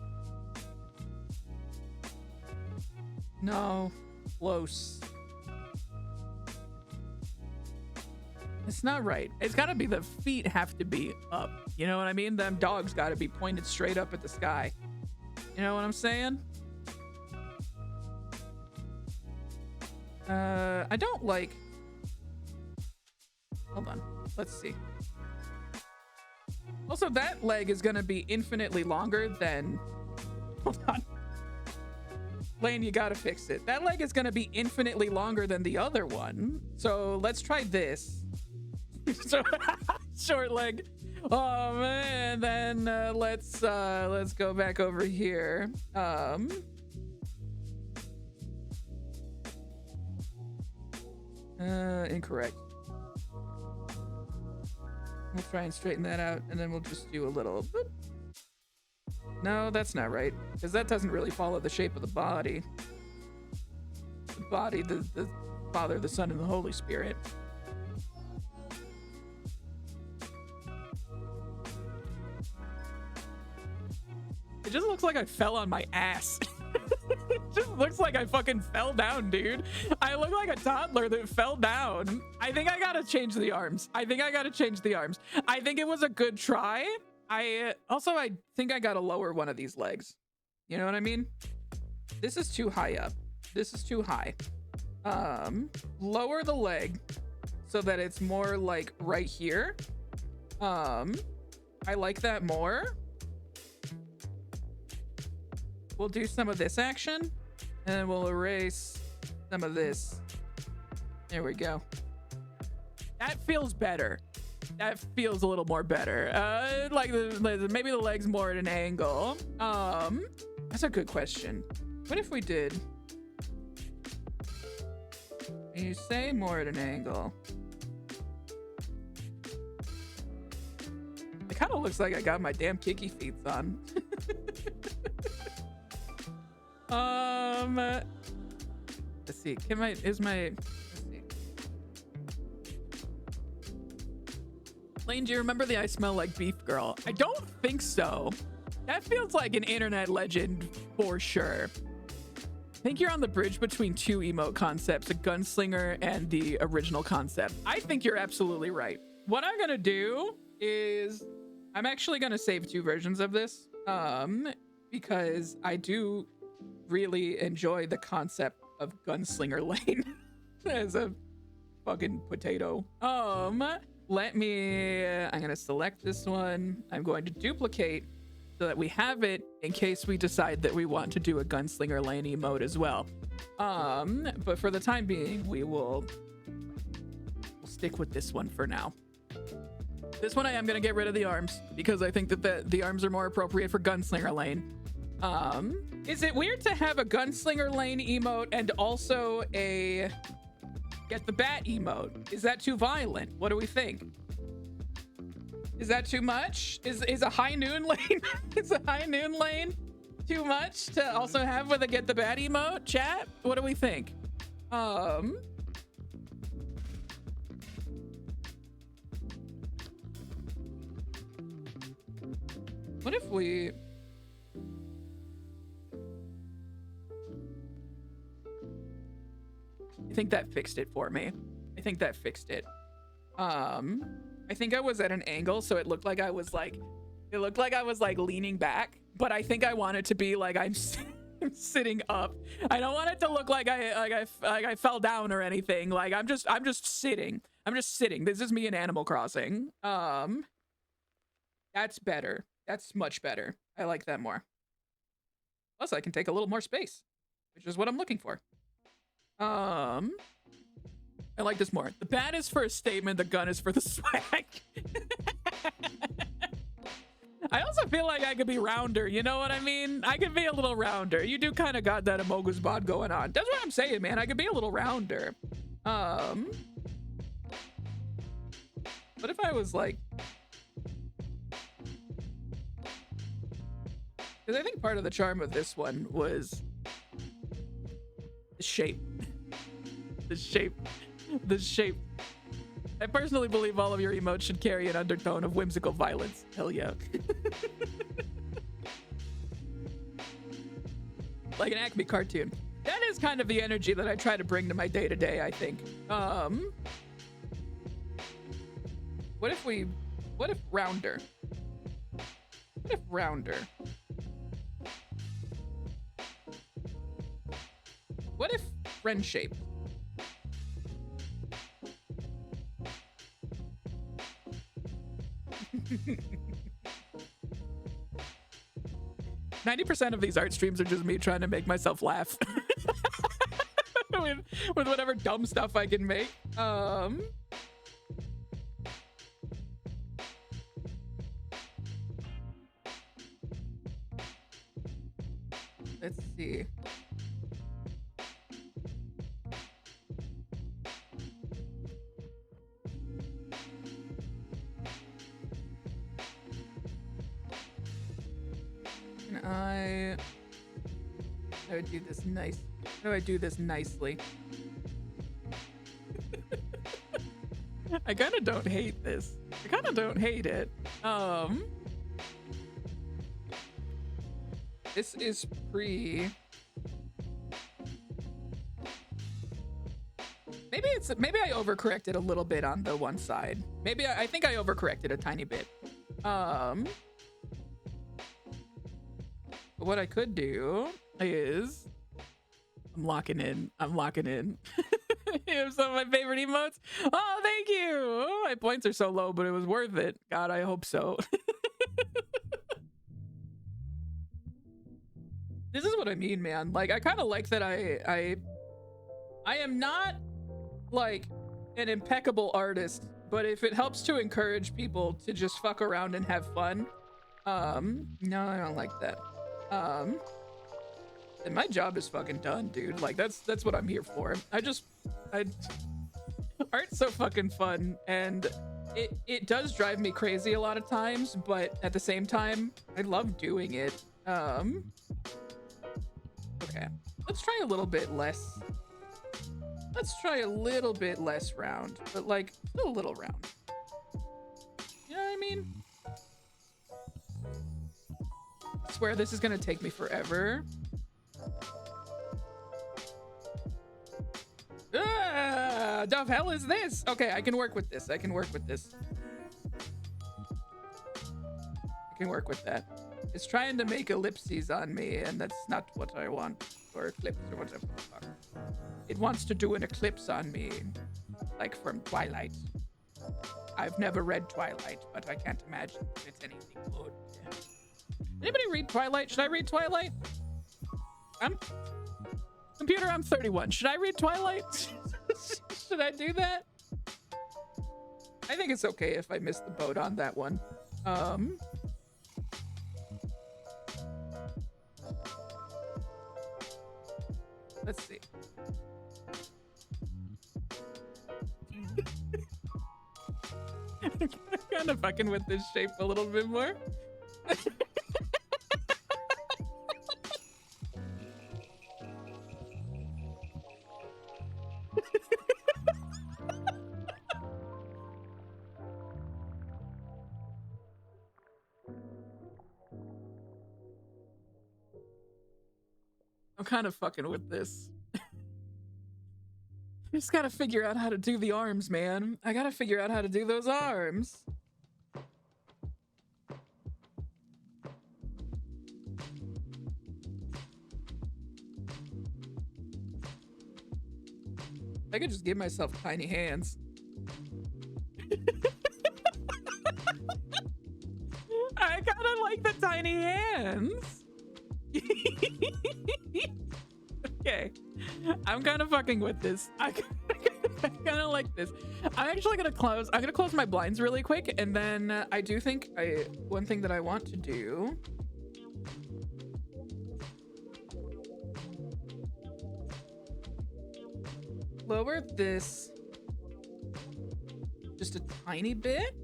No, close. It's not right. It's gotta be the feet have to be up. You know what I mean? Them dogs gotta be pointed straight up at the sky. You know what I'm saying? I don't like... Hold on. Let's see. Also, that leg is gonna be infinitely longer than... Hold on. Lane, you gotta fix it. That leg is gonna be infinitely longer than the other one. So let's try this. So, short leg. Man, then let's go back over here. Incorrect. We'll try and straighten that out, and then we'll just do a little boop. No, that's not right, because that doesn't really follow the shape of the body. The body, the Father, the Son, and the Holy Spirit. It just looks like I fell on my ass. It just looks like I fucking fell down, dude. I look like a toddler that fell down. I think I gotta change the arms. I think it was a good try. I think I gotta lower one of these legs. You know what I mean? This is too high up. This is too high. Lower the leg so that it's more like right here. I like that more. We'll do some of this action, and then we'll erase some of this. There we go. That feels better. That feels a little more better. Like maybe the leg's more at an angle. That's a good question. What if we did? You say more at an angle. It kind of looks like I got my damn kicky feet on. Let's see. Let's Lane, do you remember the I Smell Like Beef girl? I don't think so. That feels like an internet legend for sure. I think you're on the bridge between two emote concepts, a gunslinger and the original concept. I think you're absolutely right. What I'm gonna do is I'm actually gonna save two versions of this because I do really enjoy the concept of gunslinger Lane as a fucking potato. I'm gonna select this one. I'm going to duplicate so that we have it in case we decide that we want to do a gunslinger Lane emote as well. But for the time being, we'll stick with this one for now. This one I am gonna get rid of the arms because I think that the arms are more appropriate for gunslinger Lane. Is it weird to have a gunslinger Lane emote and also a get the bat emote? Is that too violent? What do we think? Is that too much? Is a high noon Lane is a high noon Lane too much to also have with a get the bat emote? Chat, what do we think? What if we I think that fixed it for me. I think that fixed it. I think I was at an angle, so it looked like I was like leaning back, but I think I want it to be like I'm sitting up. I don't want it to look like I fell down or anything. Like I'm just sitting. I'm just sitting. This is me in Animal Crossing. That's better. That's much better. I like that more. Plus, I can take a little more space, which is what I'm looking for. I like this more. The bat is for a statement, the gun is for the swag. I also feel like I could be rounder, you know what I mean? I could be a little rounder. You do kind of got that Amogus bod going on. That's what I'm saying, man. I could be a little rounder. What if I was like... Because I think part of the charm of this one was the shape. The shape. I personally believe all of your emotes should carry an undertone of whimsical violence. Hell yeah. Like an Acme cartoon. That is kind of the energy that I try to bring to my day-to-day, I think. What if rounder? What if rounder? What if friend shape? 90% of these art streams are just me trying to make myself laugh with whatever dumb stuff I can make. Let's see. How do I do this nice? How do I do this nicely? I kind of don't hate this. I kind of don't hate it. This is pre. Maybe I overcorrected a little bit on the one side. Maybe I think I overcorrected a tiny bit. What I could do is I'm locking in. Here's some of my favorite emotes. Oh, thank you. Oh, my points are so low, but it was worth it. God, I hope so. This is what I mean, man. Like, I kind of like that I am not like an impeccable artist, but if it helps to encourage people to just fuck around and have fun, no, I don't like that. And my job is fucking done, dude. Like that's what I'm here for. Art's so fucking fun, and it does drive me crazy a lot of times, but at the same time, I love doing it. Okay, let's try a little bit less. Let's try a little bit less round, but like still a little round. mean? I swear this is gonna take me forever. The hell is this? Okay, I can work with this. I can work with this. I can work with that. It's trying to make ellipses on me, and that's not what I want. Or eclipse, or whatever the fuck. It wants to do an eclipse on me, like from Twilight. I've never read Twilight, but I can't imagine if it's anything good. Anybody read Twilight? Should I read Twilight? Computer, I'm 31. Should I read Twilight? Should I do that? I think it's okay if I miss the boat on that one. Let's see. I'm kind of fucking with this shape a little bit more. I'm kind of fucking with this. I just gotta figure out how to do the arms, man. I gotta figure out how to do those arms. I could just give myself tiny hands. I kind of like the tiny hands. Okay, I'm kind of fucking with this. I kind of like this. I'm gonna close my blinds really quick, and then I do think one thing that I want to do. Lower this just a tiny bit.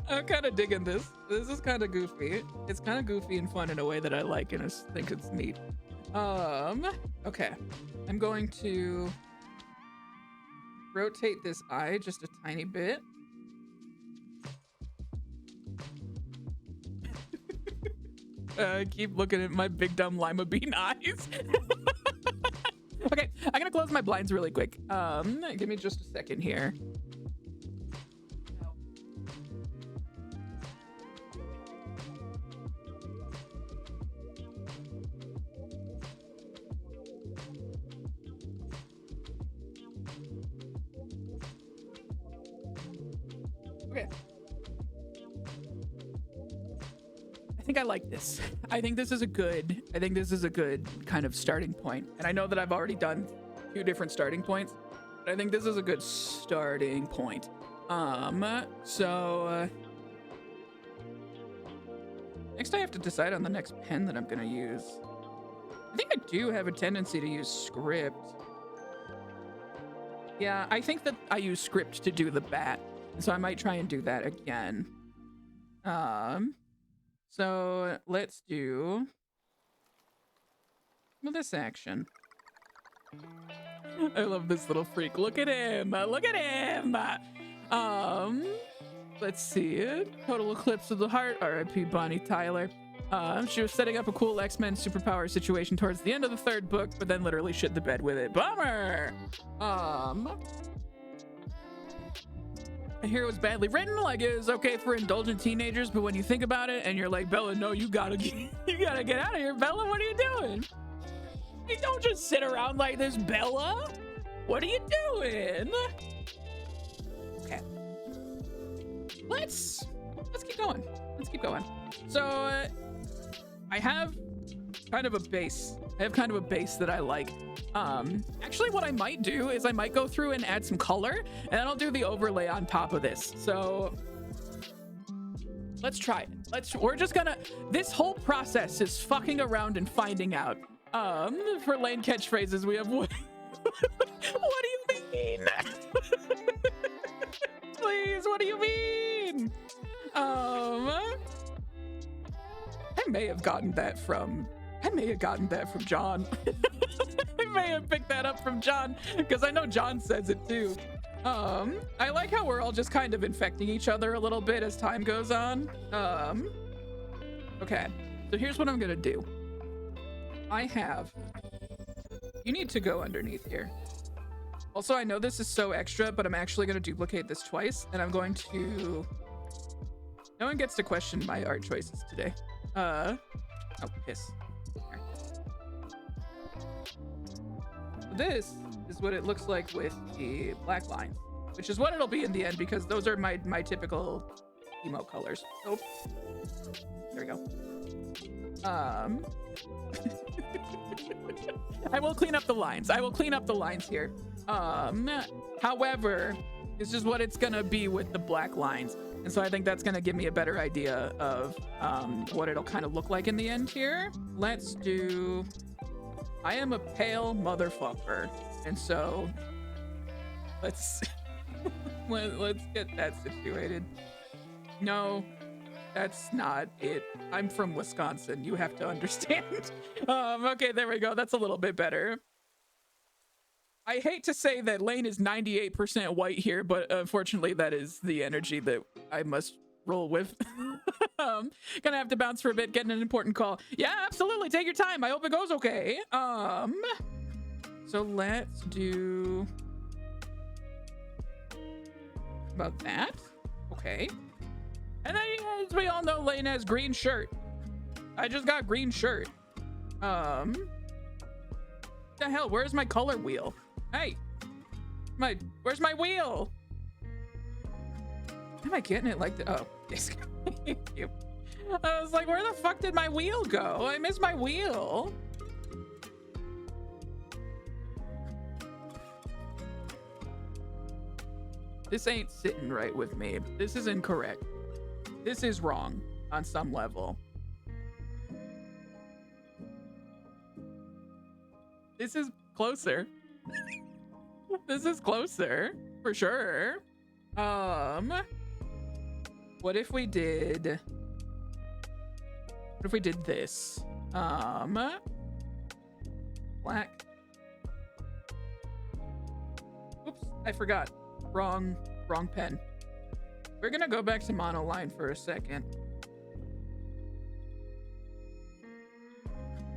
I'm kind of digging this. This is kind of goofy. It's kind of goofy and fun in a way that I like, and I think it's neat. Okay. I'm going to rotate this eye just a tiny bit. Keep looking at my big dumb lima bean eyes. Okay, I'm gonna close my blinds really quick. Give me just a second here. Okay. I think I like this. I think this is a good kind of starting point. And I know that I've already done 2 different starting points, but I think this is a good starting point. Next I have to decide on the next pen that I'm gonna use. I think I do have a tendency to use script. Yeah, I think that I use script to do the bat. So I might try and do that again. So let's do this action. I love this little freak. Look at him. Look at him. Let's see. Total Eclipse of the Heart. R.I.P. Bonnie Tyler. She was setting up a cool X-Men superpower situation towards the end of the 3rd book, but then literally shit the bed with it. Bummer. I hear it was badly written, like it was okay for indulgent teenagers, but when you think about it and you're like, Bella, no, you gotta get out of here, Bella. What are you doing? You don't just sit around like this, Bella. What are you doing? Okay. Let's keep going. Let's keep going. So I have kind of a base. That I like. Actually, what I might do is I might go through and add some color, and then I'll do the overlay on top of this. So let's try it. We're just gonna, this whole process is fucking around and finding out. For lane catchphrases, we have what? What do you mean? Please, what do you mean? may have gotten that from John. I may have picked that up from John because I know John says it too. I like how we're all just kind of infecting each other a little bit as time goes on. Okay, so here's what I'm gonna do. You need to go underneath here. Also, I know this is so extra, but I'm actually gonna duplicate this twice, and I'm going to... No one gets to question my art choices today. Oh, piss. Here. This is what it looks like with the black lines, which is what it'll be in the end because those are my typical emo colors. Oh, there we go. I will clean up the lines. I will clean up the lines here. However, this is what it's gonna be with the black lines. And so I think that's gonna give me a better idea of what it'll kind of look like in the end here. Let's do, I am a pale motherfucker. And so let's get that situated. No, that's not it. I'm from Wisconsin. You have to understand. Okay, there we go. That's a little bit better. I hate to say that Lane is 98% white here, but unfortunately that is the energy that I must roll with. Gonna have to bounce for a bit, getting an important call. Yeah, absolutely. Take your time. I hope it goes okay. So let's do about that. Okay. And then, as we all know, Lane has green shirt. I just got green shirt. What the hell? Where's my color wheel? Hey, where's my wheel? Am I getting it like the? Oh, yes. Thank you. I was like, where the fuck did my wheel go? I missed my wheel. This ain't sitting right with me. This is incorrect. This is wrong on some level. This is closer. This is closer for sure. What if we did this? Black. Oops, I forgot. Wrong pen. We're gonna go back to monoline for a second.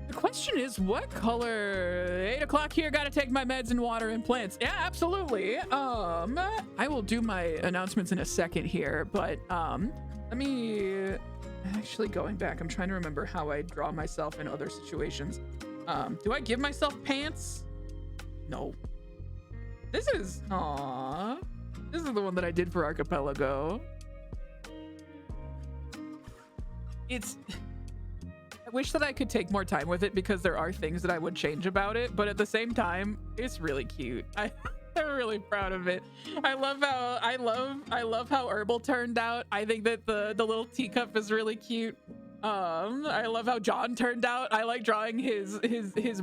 The question is, what color? 8 o'clock here, gotta take my meds and water and plants. Yeah, absolutely. I will do my announcements in a second here, but let me actually, going back, I'm trying to remember how I draw myself in other situations. Do I give myself pants? No. This is the one that I did for Archipelago. I wish that I could take more time with it because there are things that I would change about it, but at the same time, it's really cute. I'm really proud of it. I love how Herbal turned out. I think that the little teacup is really cute. I love how John turned out. I like drawing his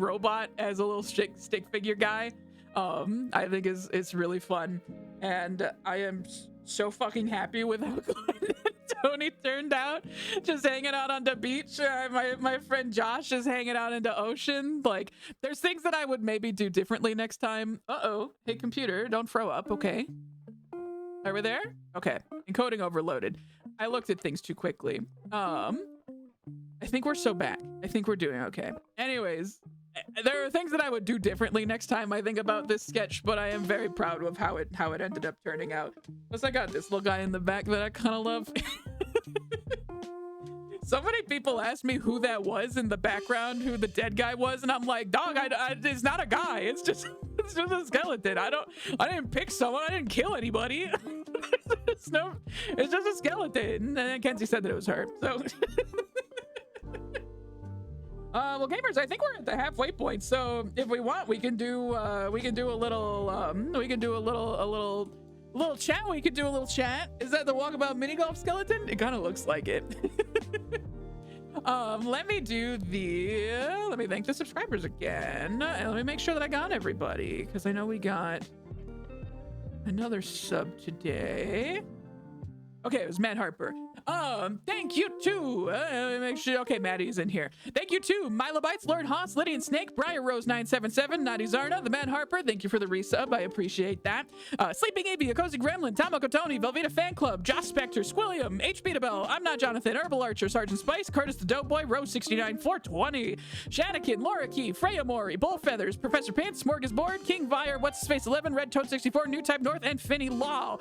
robot as a little stick figure guy. I think it's really fun, and I am so fucking happy with how Tony turned out, just hanging out on the beach. My friend Josh is hanging out in the ocean. Like, there's things that I would maybe do differently next time. Uh-oh. Hey, computer, don't throw up. Okay. Are we there? Okay. Encoding overloaded. I looked at things too quickly. I think we're so back. I think we're doing okay. Anyways, there are things that I would do differently next time I think about this sketch, but I am very proud of how it ended up turning out. Plus, I got this little guy in the back that I kind of love. So many people asked me who that was in the background, who the dead guy was, and I'm like, dog, it's not a guy. It's just a skeleton. I didn't pick someone. I didn't kill anybody. It's just a skeleton. And then Kenzie said that it was her. So. Well, gamers, I think we're at the halfway point. So if we want, we can do a little chat. We could do a little chat. Is that the Walkabout mini golf skeleton? It kind of looks like it. Let me thank the subscribers again, and let me make sure that I got everybody, because I know we got another sub today. Okay, it was Matt Harper. Thank you too. Make sure. Okay, Maddie's in here. Thank you too. Milo Bites, Lord Haas, Lydian Snake, Briar Rose 977, Nadi Zarna, the Man Harper. Thank you for the resub. I appreciate that. Sleeping Avi, a Cozy Gremlin, Tamako Tony, Velveeta Fan Club, Josh Spector, Squilliam, H. Beatabell, I'm Not Jonathan, Herbal Archer, Sergeant Spice, Curtis the Dope Boy, Rose 69, 420, Shanakin, Laura Key, Freya Mori, Bull Feathers, Professor Pants, Smorgasbord, King Vire, What's His Face 11, Red Toad 64, New Type North, and Finny Law.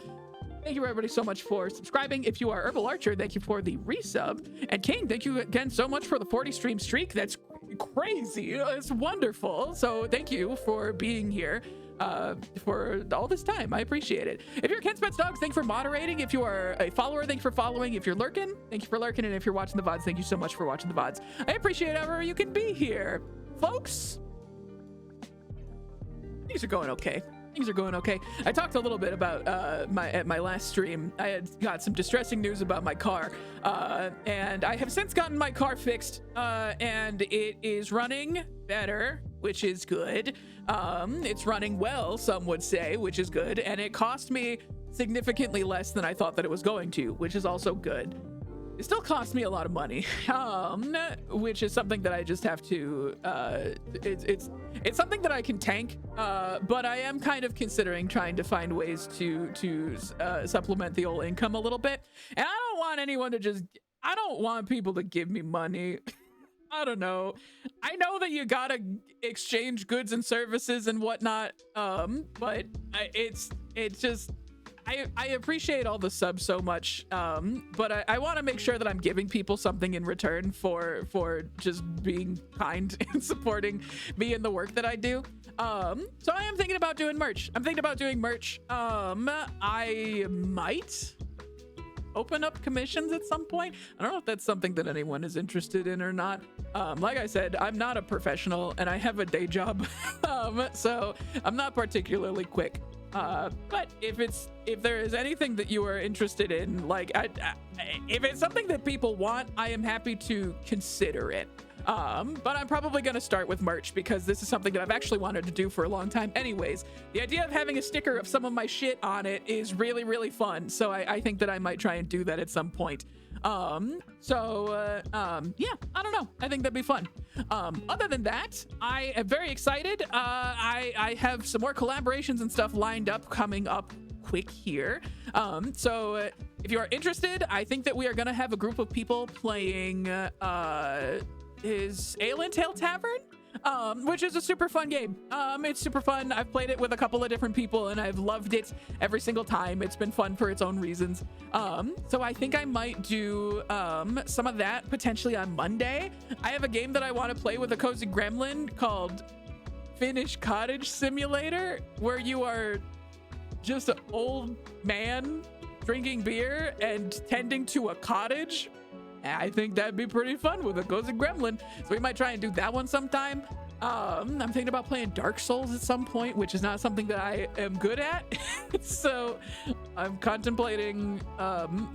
Thank you everybody so much for subscribing. If you are Herbal Archer, thank you for the resub. And King, thank you again so much for the 40 stream streak. That's crazy. It's wonderful. So thank you for being here for all this time. I appreciate it. If you're Ken's Pets Dogs, thank you for moderating. If you are a follower, thank you for following. If you're lurking, thank you for lurking. And if you're watching the VODs, thank you so much for watching the VODs. I appreciate however you can be here. Folks, things are going okay. Things are going okay. I talked a little bit about at my last stream. I had got some distressing news about my car, and I have since gotten my car fixed, and it is running better, which is good. It's running well, some would say, which is good, and it cost me significantly less than I thought that it was going to, which is also good. It still costs me a lot of money, which is something that I just have to, it's something that I can tank, but I am kind of considering trying to find ways to supplement the old income a little bit. And I don't want anyone to I don't want people to give me money. I don't know. I know that you gotta exchange goods and services and whatnot, but it's just, I appreciate all the subs so much, but I want to make sure that I'm giving people something in return for just being kind and supporting me in the work that I do. So I am thinking about doing merch. I might open up commissions at some point. I don't know if that's something that anyone is interested in or not. Like I said, I'm not a professional and I have a day job, so I'm not particularly quick. But if there is anything that you are interested in, like if it's something that people want, I am happy to consider it. But I'm probably going to start with merch because this is something that I've actually wanted to do for a long time anyways. The idea of having a sticker of some of my shit on it is really, really fun. So I think that I might try and do that at some point. Yeah, I don't know. I think that'd be fun. Other than that, I am very excited. I have some more collaborations and stuff lined up coming up quick here. So if you are interested, I think that we are going to have a group of people playing is Ale and Tail Tavern, which is a super fun game. It's super fun. I've played it with a couple of different people and I've loved it every single time. It's been fun for its own reasons. So I think I might do some of that potentially on Monday. I have a game that I want to play with a Cozy Gremlin called Finnish Cottage Simulator, where you are just an old man drinking beer and tending to a cottage. I think that'd be pretty fun with a Cozy Gremlin. So we might try and do that one sometime. I'm thinking about playing Dark Souls at some point, which is not something that I am good at. So I'm contemplating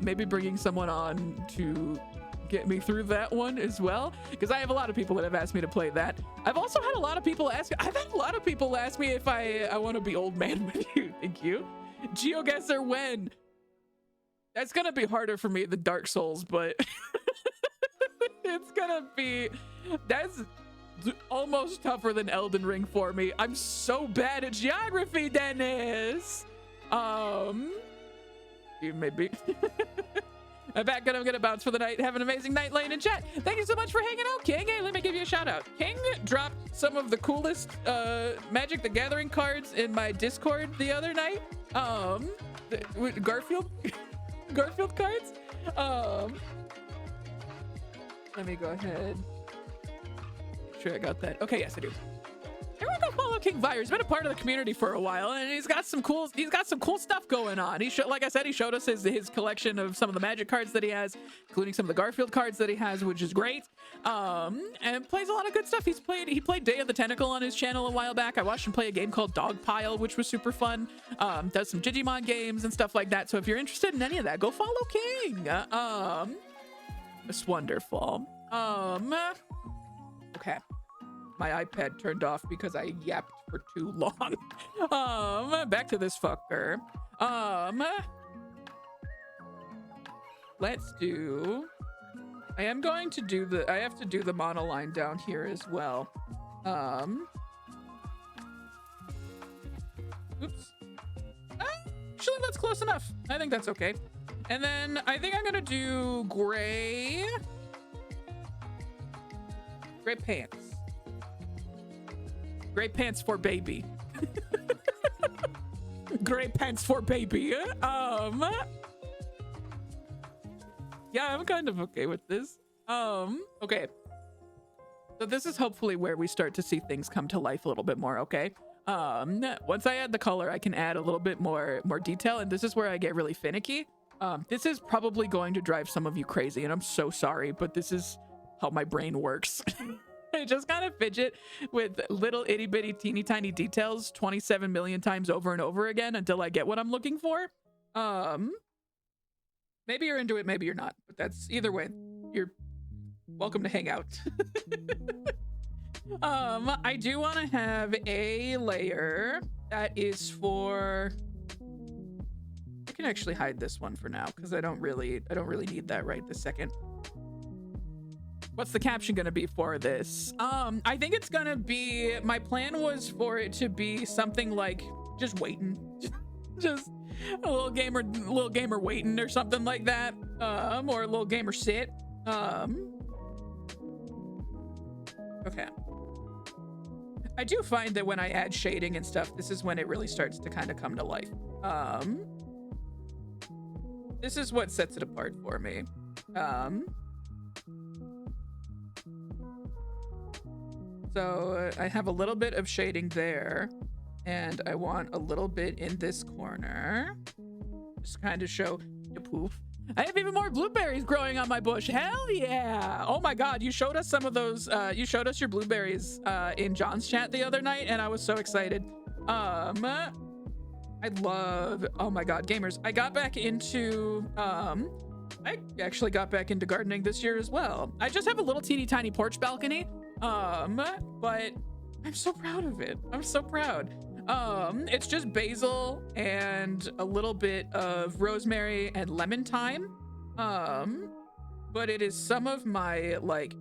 maybe bringing someone on to get me through that one as well, because I have a lot of people that have asked me to play that. I've also had a lot of people ask me if I want to be old man with you. Thank you. GeoGuessr when? That's gonna be harder for me than Dark Souls, but that's almost tougher than Elden Ring for me. I'm so bad at geography, Dennis. You maybe. I'm back and I'm gonna bounce for the night. Have an amazing night, Lane and chat. Thank you so much for hanging out, King. Hey, let me give you a shout out. King dropped some of the coolest Magic the Gathering cards in my Discord the other night. Garfield cards. Let me go ahead. Sure, I got that. Okay, yes, I do. Everyone go follow King Vire. He's been a part of the community for a while, and he's got some cool stuff going on. Like I said, he showed us his collection of some of the Magic cards that he has, including some of the Garfield cards that he has, which is great. And plays a lot of good stuff. He played Day of the Tentacle on his channel a while back. I watched him play a game called Dogpile, which was super fun. Does some Digimon games and stuff like that. So if you're interested in any of that, go follow King. It's wonderful. Okay. My iPad turned off because I yapped for too long. Back to this fucker. let's do... I am going to do the... I have to do the monoline down here as well. Oops. Actually, that's close enough. I think that's okay. And then I think I'm gonna do gray pants. Gray pants for baby. Gray pants for baby. Yeah, I'm kind of okay with this. Okay. So this is hopefully where we start to see things come to life a little bit more, okay? Once I add the color, I can add a little bit more detail, and this is where I get really finicky. This is probably going to drive some of you crazy, and I'm so sorry, but this is how my brain works. I just kind of fidget with little itty bitty teeny tiny details 27 million times over and over again until I get what I'm looking for. Maybe you're into it, maybe you're not, but that's either way, you're welcome to hang out. I do want to have a layer that is for... I can actually hide this one for now because I don't really need that right this second. What's the caption gonna be for this? I think it's gonna be... My plan was for it to be something like just waiting, just a little gamer waiting or something like that, or a little gamer sit. Okay. I do find that when I add shading and stuff, this is when it really starts to kind of come to life. This is what sets it apart for me. So I have a little bit of shading there, and I want a little bit in this corner. Just kind of show the poof. I have even more blueberries growing on my bush. Hell yeah. Oh my God, you showed us some of those. You showed us your blueberries in John's chat the other night, and I was so excited. I love, oh my God, gamers. I got back into, I actually got back into gardening this year as well. I just have a little teeny tiny porch balcony, but I'm so proud of it. I'm so proud. It's just basil and a little bit of rosemary and lemon thyme. But it is some of my, like,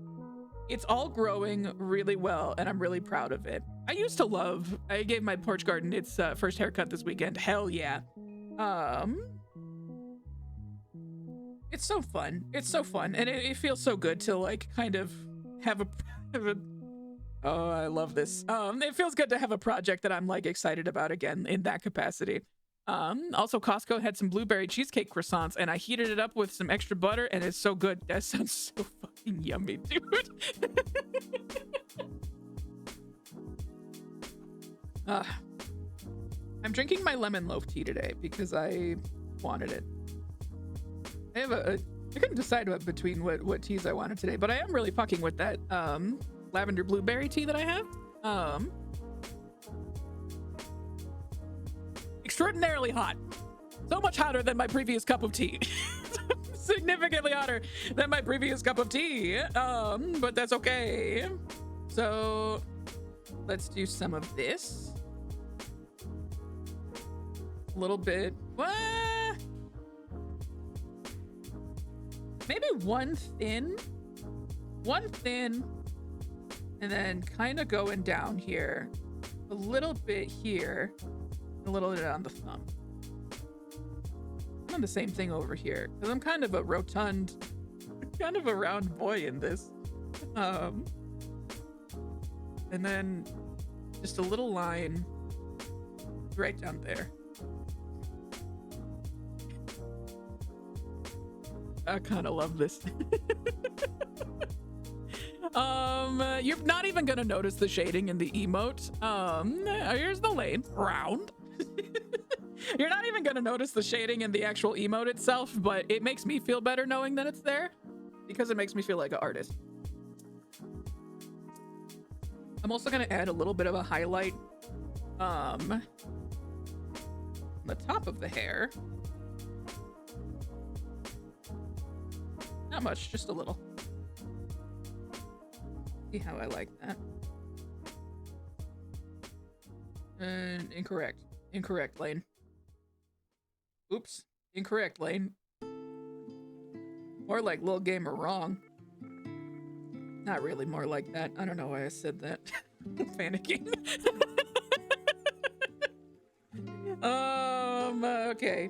it's all growing really well, and I'm really proud of it. I gave my porch garden its first haircut this weekend. Hell yeah. It's so fun. It's so fun, and it feels so good to, like, kind of have a oh, I love this. It feels good to have a project that I'm, like, excited about again in that capacity. Also, Costco had some blueberry cheesecake croissants, and I heated it up with some extra butter, and it's so good. That sounds so fucking yummy, dude. I'm drinking my lemon loaf tea today because I wanted it. I couldn't decide between what teas I wanted today, but I am really fucking with that lavender blueberry tea that I have. Extraordinarily hot. So much hotter than my previous cup of tea. Significantly hotter than my previous cup of tea. But that's okay. So let's do some of this. A little bit. What? Maybe one thin, and then kind of going down here, a little bit here, a little bit on the thumb. I'm doing the same thing over here because I'm kind of a rotund, kind of a round boy in this. And then just a little line right down there. I kind of love this. You're not even gonna notice the shading in the emote. Here's the lane, round. You're not even gonna notice the shading in the actual emote itself, but it makes me feel better knowing that it's there because it makes me feel like an artist. I'm also gonna add a little bit of a highlight on the top of the hair. Not much, just a little. See how I like that. Incorrect. Incorrect lane. Oops. Incorrect lane. Or like Lil Gamer Wrong. Not really, more like that. I don't know why I said that. Panicking. Okay.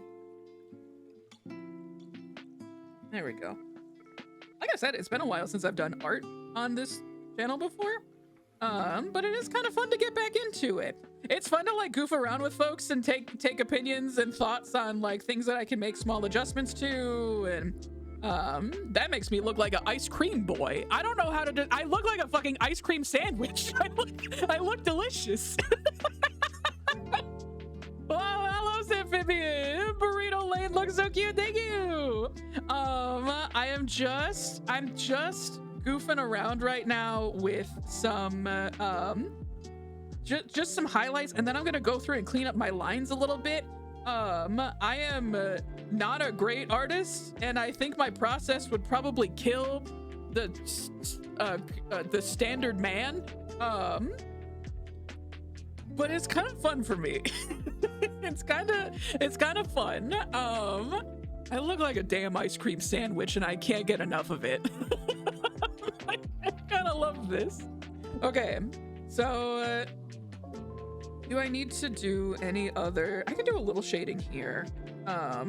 There we go. Like I said, it's been a while since I've done art on this channel before. But it is kind of fun to get back into it. It's fun to like goof around with folks and take opinions and thoughts on like things that I can make small adjustments to, and that makes me look like an ice cream boy. I don't know how to do. I look like a fucking ice cream sandwich. I look delicious. Well, hello, Amphibian. Burrito Lane looks so cute. Thank you. I'm just goofing around right now with some just some highlights, and then I'm gonna go through and clean up my lines a little bit. I am not a great artist, and I think my process would probably kill the standard man. But it's kind of fun for me. it's kind of fun. I look like a damn ice cream sandwich, and I can't get enough of it. I kind of love this. Okay, so do I need to do any other? I can do a little shading here. Not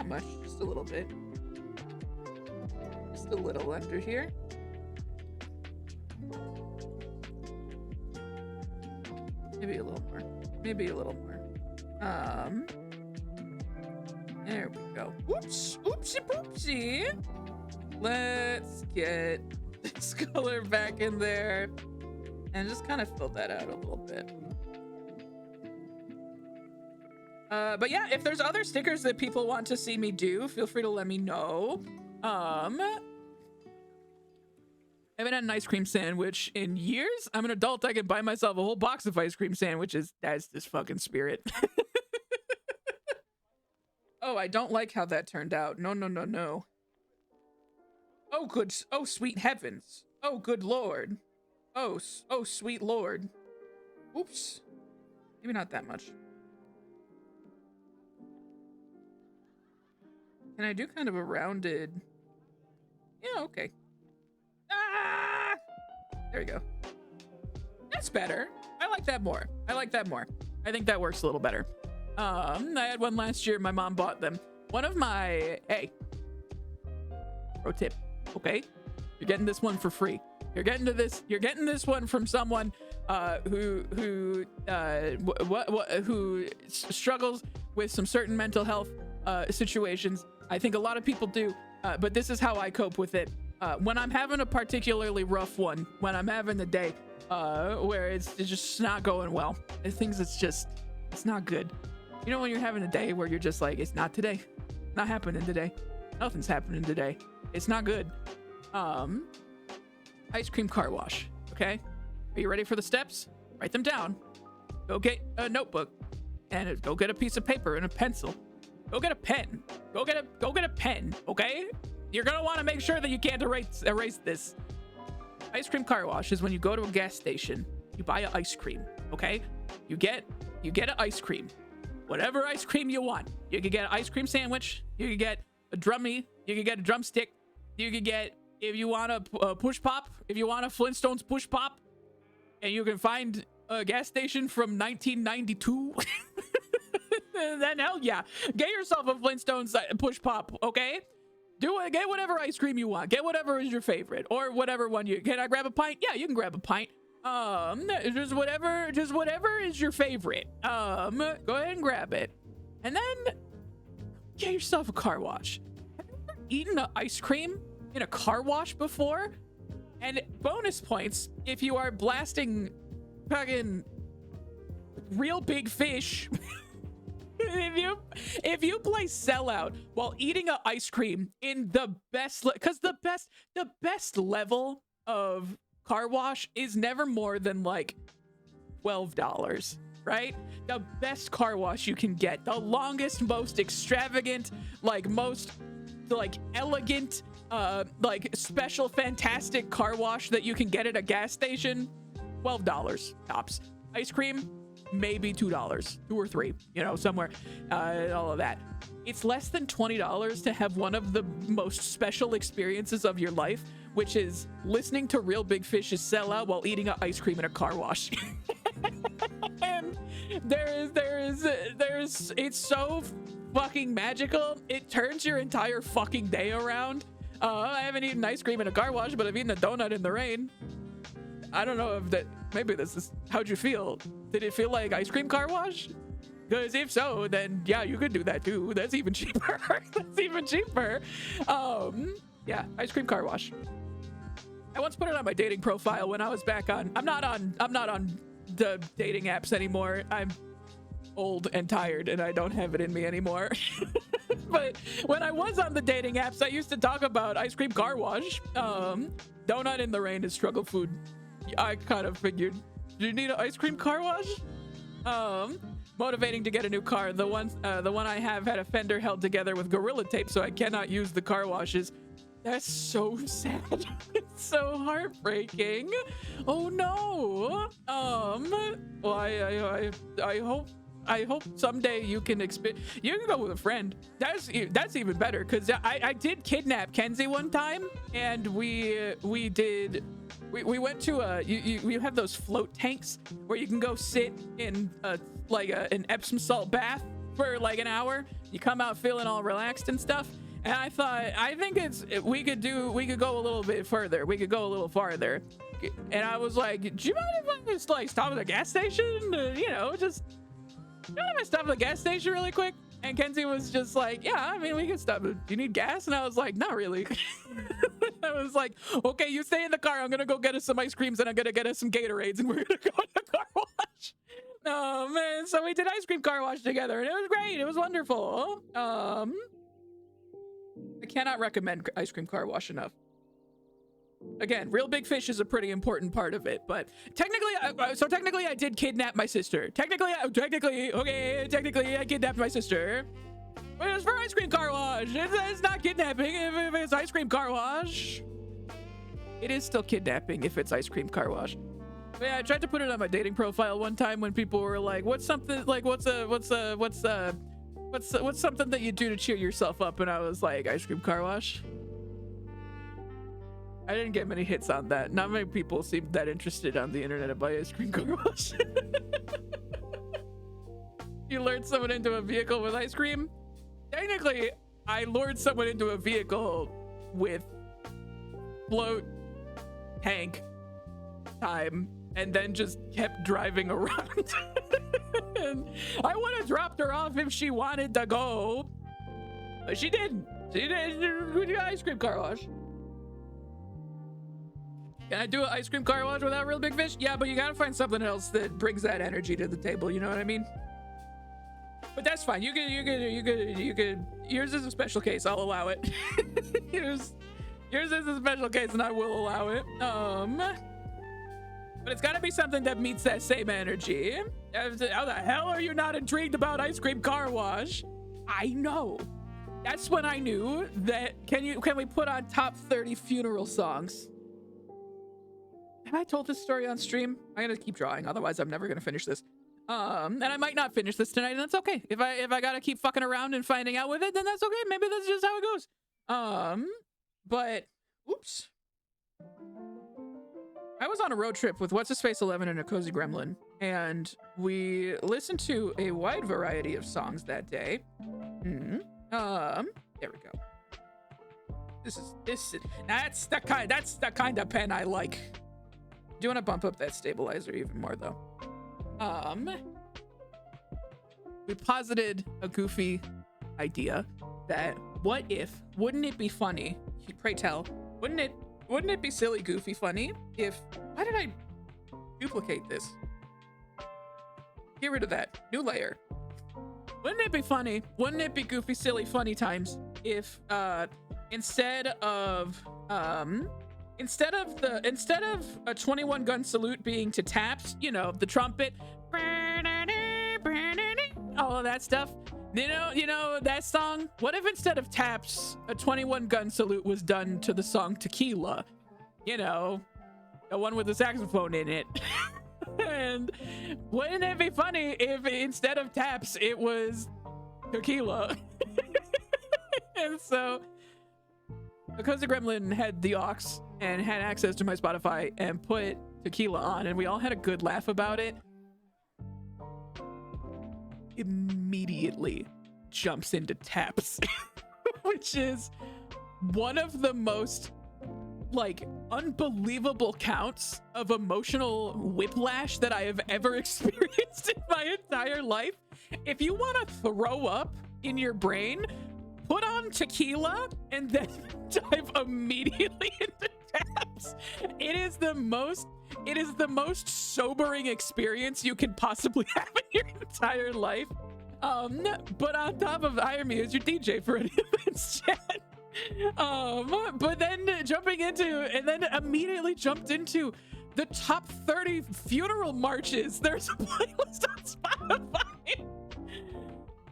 much, just a little bit. Just a little under here. Maybe a little more. Maybe a little more. There we go. Oops. Oopsie poopsie. Let's get this color back in there and just kind of fill that out a little bit. But yeah, if there's other stickers that people want to see me do, feel free to let me know. I haven't had an ice cream sandwich in years. I'm an adult. I can buy myself a whole box of ice cream sandwiches. That's this fucking spirit. Oh, I don't like how that turned out. No, no, no, no. Oh, good. Oh, sweet heavens. Oh, good Lord. Oh, sweet Lord. Oops. Maybe not that much. Can I do kind of a rounded? Yeah, okay. Ah! There we go. That's better. I like that more. I like that more. I think that works a little better. I had one last year. My mom bought them. One of my, hey, pro tip, okay? You're getting this one for free. You're getting this one from someone who struggles with some certain mental health situations. I think a lot of people do, but this is how I cope with it. When I'm having a particularly rough one, when I'm having the day where it's just not going well, it's not good. You know, when you're having a day where you're just like, it's not today, not happening today, nothing's happening today, it's not good. Ice cream car wash. Okay, are you ready for the steps? Write them down. Go get a notebook and go get a piece of paper and a pencil. Go get a pen. Go get a pen. Okay, you're gonna want to make sure that you can't erase this. Ice cream car wash is when you go to a gas station, you buy an ice cream. Okay, you get an ice cream, whatever ice cream you want. You could get an ice cream sandwich. You could get a drummy. You could get a drumstick. You could get, if you want a push pop, if you want a Flintstones push pop, and you can find a gas station from 1992. Then hell yeah, get yourself a Flintstones push pop. Okay, do it. Get whatever ice cream you want. Get whatever is your favorite, or whatever one you can. I grab a pint? Yeah, you can grab a pint. Just whatever is your favorite. Go ahead and grab it, and then get yourself a car wash. Have you ever eaten an ice cream in a car wash before? And bonus points if you are blasting fucking real big fish. If you play sellout while eating an ice cream in the best, because the best level of car wash is never more than like $12, right? The best car wash you can get, the longest, most extravagant, like most like elegant, like special, fantastic car wash that you can get at a gas station, $12 tops. Ice cream, maybe $2, 2 or 3, you know, somewhere, all of that. It's less than $20 to have one of the most special experiences of your life, which is listening to Real Big Fish's sell out while eating ice cream in a car wash. And it's so fucking magical. It turns your entire fucking day around. I haven't eaten ice cream in a car wash, but I've eaten a donut in the rain. I don't know if that, maybe this is, how'd you feel? Did it feel like ice cream car wash? Because if so, then yeah, you could do that too. That's even cheaper. That's even cheaper. Yeah, ice cream car wash. I once put it on my dating profile when I was back on, I'm not on the dating apps anymore. I'm old and tired and I don't have it in me anymore. But when I was on the dating apps, I used to talk about ice cream car wash. Donut in the rain is struggle food. I kind of figured, do you need an ice cream car wash? Motivating to get a new car. The one I have had a fender held together with Gorilla Tape, so I cannot use the car washes. That's so sad. It's so heartbreaking. Oh no. Well, I hope someday you can you can go with a friend. That's even better, because I did kidnap Kenzie one time, and we went to you have those float tanks where you can go sit in an Epsom salt bath for like an hour. You come out feeling all relaxed and stuff. And I think we could go a little bit further. We could go a little farther. And I was like, do you mind if I just like stop at the gas station? You know, just, you know, if I stop at the gas station really quick? And Kenzie was just like, yeah, I mean, we can stop. Do you need gas? And I was like, not really. I was like, okay, you stay in the car. I'm going to go get us some ice creams and I'm going to get us some Gatorades and we're going to go to the car wash. Oh man. So we did ice cream car wash together and it was great. It was wonderful. I cannot recommend ice cream car wash enough. Again, Real Big Fish is a pretty important part of it, but technically I did kidnap my sister. Technically I kidnapped my sister. But it's for ice cream car wash. It's not kidnapping if it's ice cream car wash. It is still kidnapping if it's ice cream car wash. But yeah, I tried to put it on my dating profile one time when people were like, what's something that you do to cheer yourself up? And I was like, ice cream car wash. I didn't get many hits on that. Not many people seemed that interested on the internet about ice cream car wash. You lured someone into a vehicle with ice cream? Technically, I lured someone into a vehicle with float tank time and then just kept driving around. And I would have dropped her off if she wanted to go, but she didn't. She did ice cream car wash. Can I do an ice cream car wash without Real Big Fish? Yeah, but you gotta find something else that brings that energy to the table. You know what I mean? But that's fine. You could. Yours is a special case. I'll allow it. yours is a special case, and I will allow it. But it's gotta be something that meets that same energy. How the hell are you not intrigued about ice cream car wash? I know. That's when I knew that. Can we put on top 30 funeral songs? Have I told this story on stream? I'm gonna keep drawing, otherwise I'm never gonna finish this. And I might not finish this tonight, and that's okay. If I gotta keep fucking around and finding out with it, then that's okay. Maybe that's just how it goes. But oops. I was on a road trip with What's His Face 11 and a Cozy Gremlin, and we listened to a wide variety of songs that day. There we go. That's the kind of pen I like. Do you want to bump up that stabilizer even more though? We posited a goofy idea that wouldn't it be funny? Pray tell, wouldn't it be silly, goofy, funny if, why did I duplicate this? Get rid of that, new layer. Wouldn't it be funny? Wouldn't it be goofy, silly, funny times if instead of a 21 gun salute being to taps, you know, the trumpet, all of that stuff, you know that song, what if instead of taps a 21 gun salute was done to the song Tequila, you know, the one with the saxophone in it? And wouldn't it be funny if instead of taps, it was tequila? And so because the gremlin had the aux and had access to my Spotify and put tequila on, and we all had a good laugh about it, immediately jumps into taps, which is one of the most like unbelievable counts of emotional whiplash that I have ever experienced in my entire life. If you want to throw up in your brain, put on tequila and then dive immediately into taps. It is the most sobering experience you can possibly have in your entire life. But on top of Iron Me is your DJ for any events chat. But then immediately jumped into the top 30 funeral marches. There's a playlist on Spotify.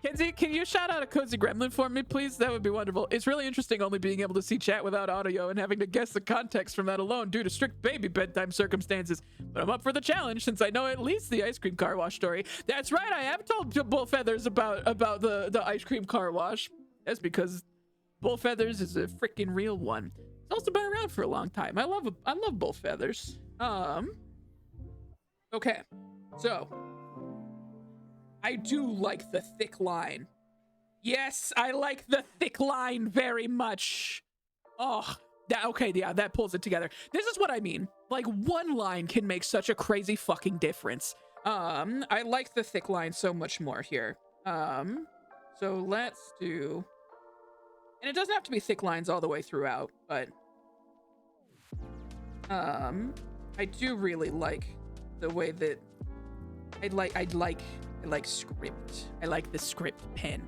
Kenzie, can you shout out a Cozy Gremlin for me, please? That would be wonderful. It's really interesting only being able to see chat without audio and having to guess the context from that alone due to strict baby bedtime circumstances. But I'm up for the challenge since I know at least the ice cream car wash story. That's right, I have told Bull Feathers about the ice cream car wash. That's because Bull Feathers is a freaking real one. It's also been around for a long time. I love Bull Feathers. Okay, so I do like the thick line. Yes, I like the thick line very much. Oh, that pulls it together. This is what I mean. Like, one line can make such a crazy fucking difference. I like the thick line so much more here. So let's do, and it doesn't have to be thick lines all the way throughout, but I do really like the way that I like script. I like the script pen.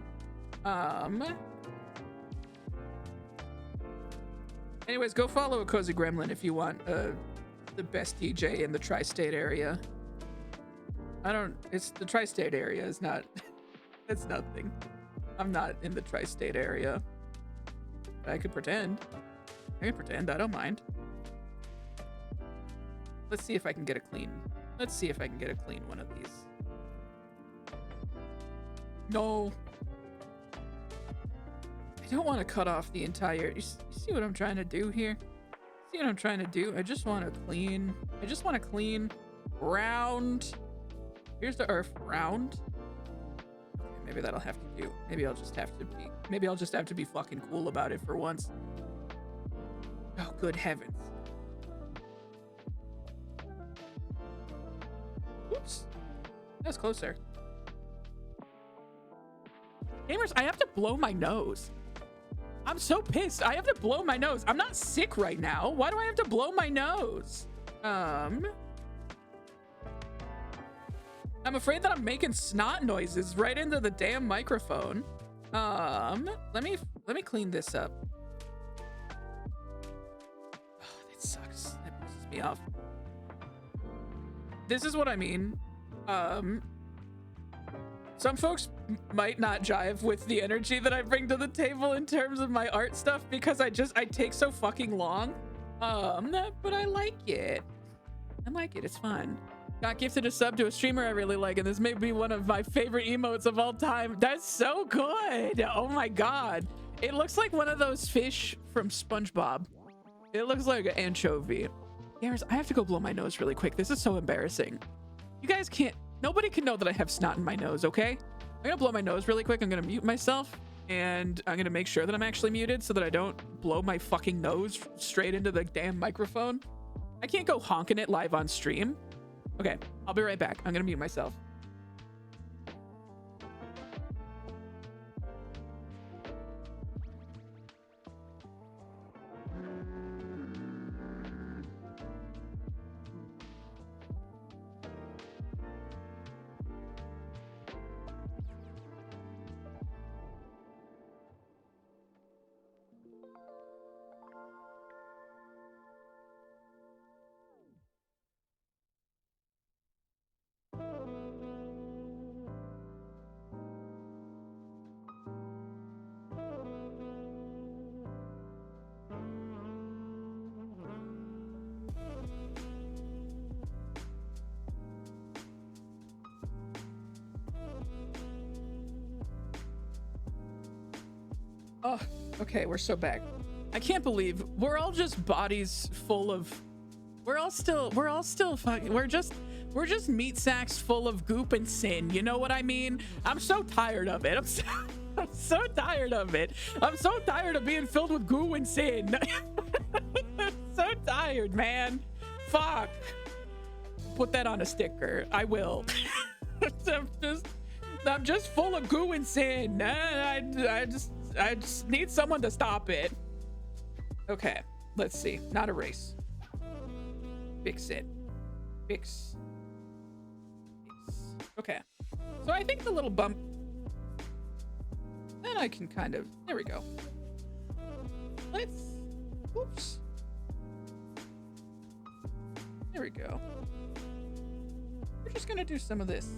Anyways, go follow a Cozy Gremlin if you want the best DJ in the tri-state area. It's the tri-state area is not, it's nothing. I'm not in the tri-state area. I could pretend. I don't mind. Let's see if I can get a clean one of these. No. I don't want to cut off the entire, you see what I'm trying to do here? See what I'm trying to do? I just want to clean round. Here's the earth round. Okay, maybe that'll have to do. Maybe I'll just have to be fucking cool about it for once. Oh, good heavens. Oops. That's closer. Gamers, I have to blow my nose. I'm so pissed. I have to blow my nose. I'm not sick right now. Why do I have to blow my nose? I'm afraid that I'm making snot noises right into the damn microphone. Let me clean this up. Oh, that sucks. That pisses me off. This is what I mean. Some folks might not jive with the energy that I bring to the table in terms of my art stuff because I take so fucking long. But I like it. It's fun. Got gifted a sub to a streamer I really like, and this may be one of my favorite emotes of all time. That's so good. Oh my god. It looks like one of those fish from SpongeBob. It looks like an anchovy. Gamers, I have to go blow my nose really quick. This is so embarrassing. You guys can't, nobody can know that I have snot in my nose, okay? I'm gonna blow my nose really quick. I'm gonna mute myself, and I'm gonna make sure that I'm actually muted so that I don't blow my fucking nose straight into the damn microphone. I can't go honking it live on stream. Okay, I'll be right back. I'm gonna mute myself. Oh, okay, we're so back. I can't believe we're all just bodies full of, we're all still fucking, we're just meat sacks full of goop and sin. You know what I mean? I'm so tired of it. I'm so tired of it. I'm so tired of being filled with goo and sin. I'm so tired, man. Fuck. Put that on a sticker. I will. I'm just full of goo and sin. I just need someone to stop it. Okay, let's see. Not erase. Fix it. Fix. Okay. So I think the little bump, then I can kind of, there we go. Oops. There we go. We're just gonna do some of this.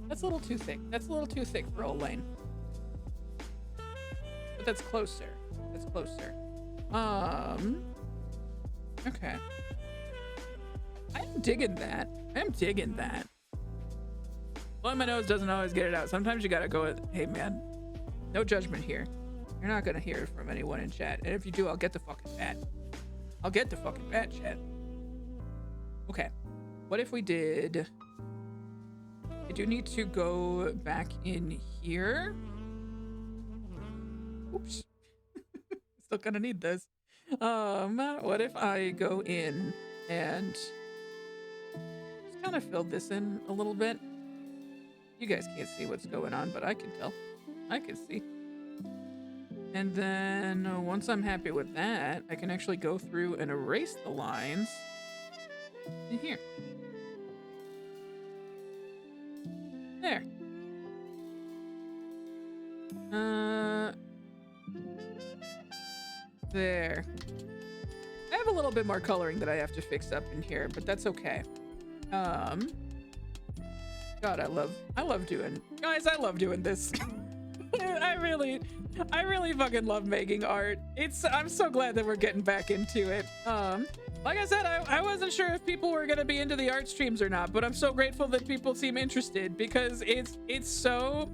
That's a little too thick. That's a little too thick for old Lane. But that's closer. That's closer. Okay. I'm digging that. I'm digging that. Blowing my nose doesn't always get it out. Sometimes you gotta go with, hey man, no judgment here. You're not gonna hear it from anyone in chat. And if you do, I'll get the fucking bat. I'll get the fucking bat, chat. Okay. What if we did... I do need to go back in here. Oops. Still gonna need this. What if I go in and just kind of fill this in a little bit? You guys can't see what's going on, but I can tell. I can see. And then once I'm happy with that, I can actually go through and erase the lines in here. There. There. I have a little bit more coloring that I have to fix up in here, but that's okay. God, I love doing, guys, I love doing this. I really fucking love making art. I'm so glad that we're getting back into it. Like I said, I wasn't sure if people were gonna be into the art streams or not, but I'm so grateful that people seem interested because it's so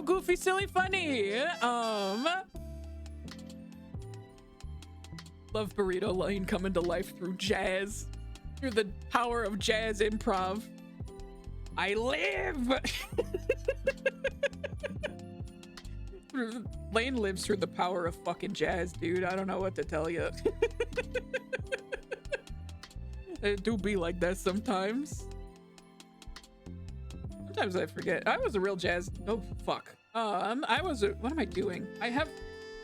goofy, silly, funny. Love Burrito Lane coming to life through jazz, through the power of jazz improv. I live. Lane lives through the power of fucking jazz, dude. I don't know what to tell you. It do be like that sometimes. Sometimes I forget. I was a real jazz. Oh fuck. What am I doing? I have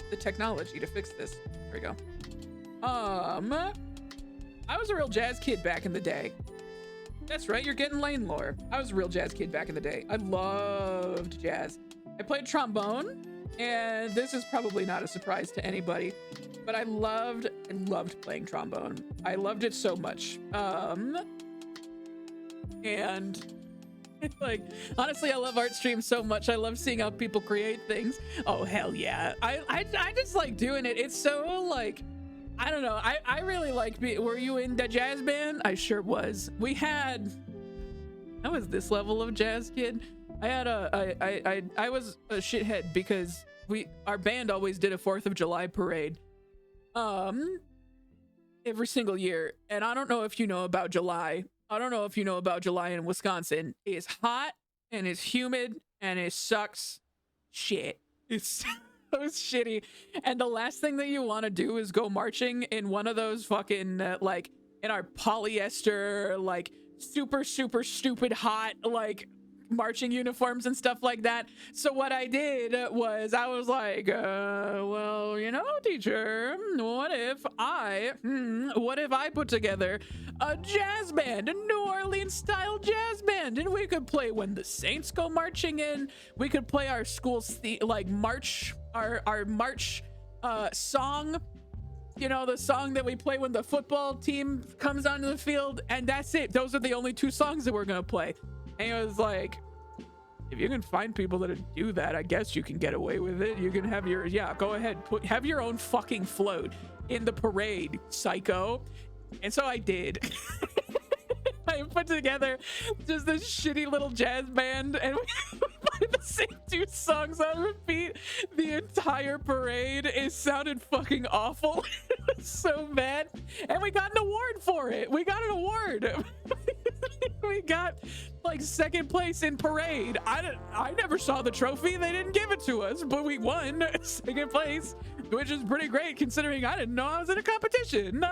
the technology to fix this. There we go. I was a real jazz kid back in the day. That's right, you're getting Lane lore. I was a real jazz kid back in the day. I loved jazz. I played trombone, and this is probably not a surprise to anybody, but I loved playing trombone. I loved it so much. And like, honestly, I love art streams so much. I love seeing how people create things. Oh, hell yeah. I just like doing it. It's so like, I don't know. I really like were you in the jazz band? I sure was. I was this level of jazz kid. I was a shithead because our band always did a 4th of July parade. Every single year. And I don't know if you know about July. I don't know if you know about July in Wisconsin. It's hot and it's humid and it sucks shit. It's so shitty. And the last thing that you want to do is go marching in one of those fucking like in our polyester like super stupid hot like marching uniforms and stuff like that. So what I did was I was like, well, you know, teacher, what if I put together a jazz band, a New Orleans style jazz band, and we could play when the Saints go marching in. We could play our school's like march, our march song, you know, the song that we play when the football team comes onto the field, and that's it. Those are the only 2 songs that we're gonna play. And it was like, if you can find people that do that, I guess you can get away with it. You can have your, yeah, go ahead, have your own fucking float in the parade, psycho. And so I did. I put together just this shitty little jazz band, and we played the same two songs on repeat the entire parade. It sounded fucking awful. It was so bad, and we got an award for it. We got an award. We got like second place in parade. I never saw the trophy. They didn't give it to us, but we won second place, which is pretty great considering I didn't know I was in a competition.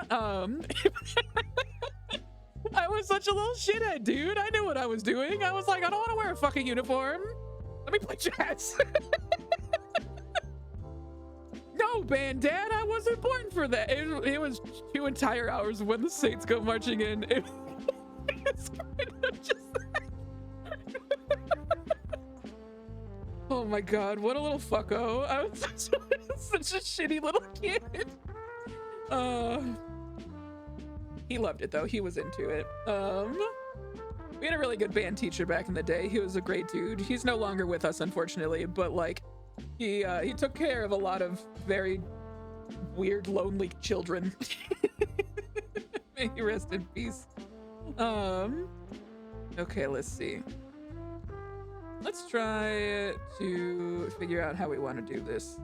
I was such a little shithead, dude. I knew what I was doing. I was like, I don't want to wear a fucking uniform. Let me play jazz. No, Bandad, I wasn't born for that. It was 2 entire hours of When the Saints Go Marching In. It's kind of just oh my god, what a little fucko. I was such a shitty little kid. He loved it though. He was into it. We had a really good band teacher back in the day. He was a great dude. He's no longer with us, unfortunately, but like he took care of a lot of very weird, lonely children. May he rest in peace. Okay, let's see. Let's try to figure out how we want to do this.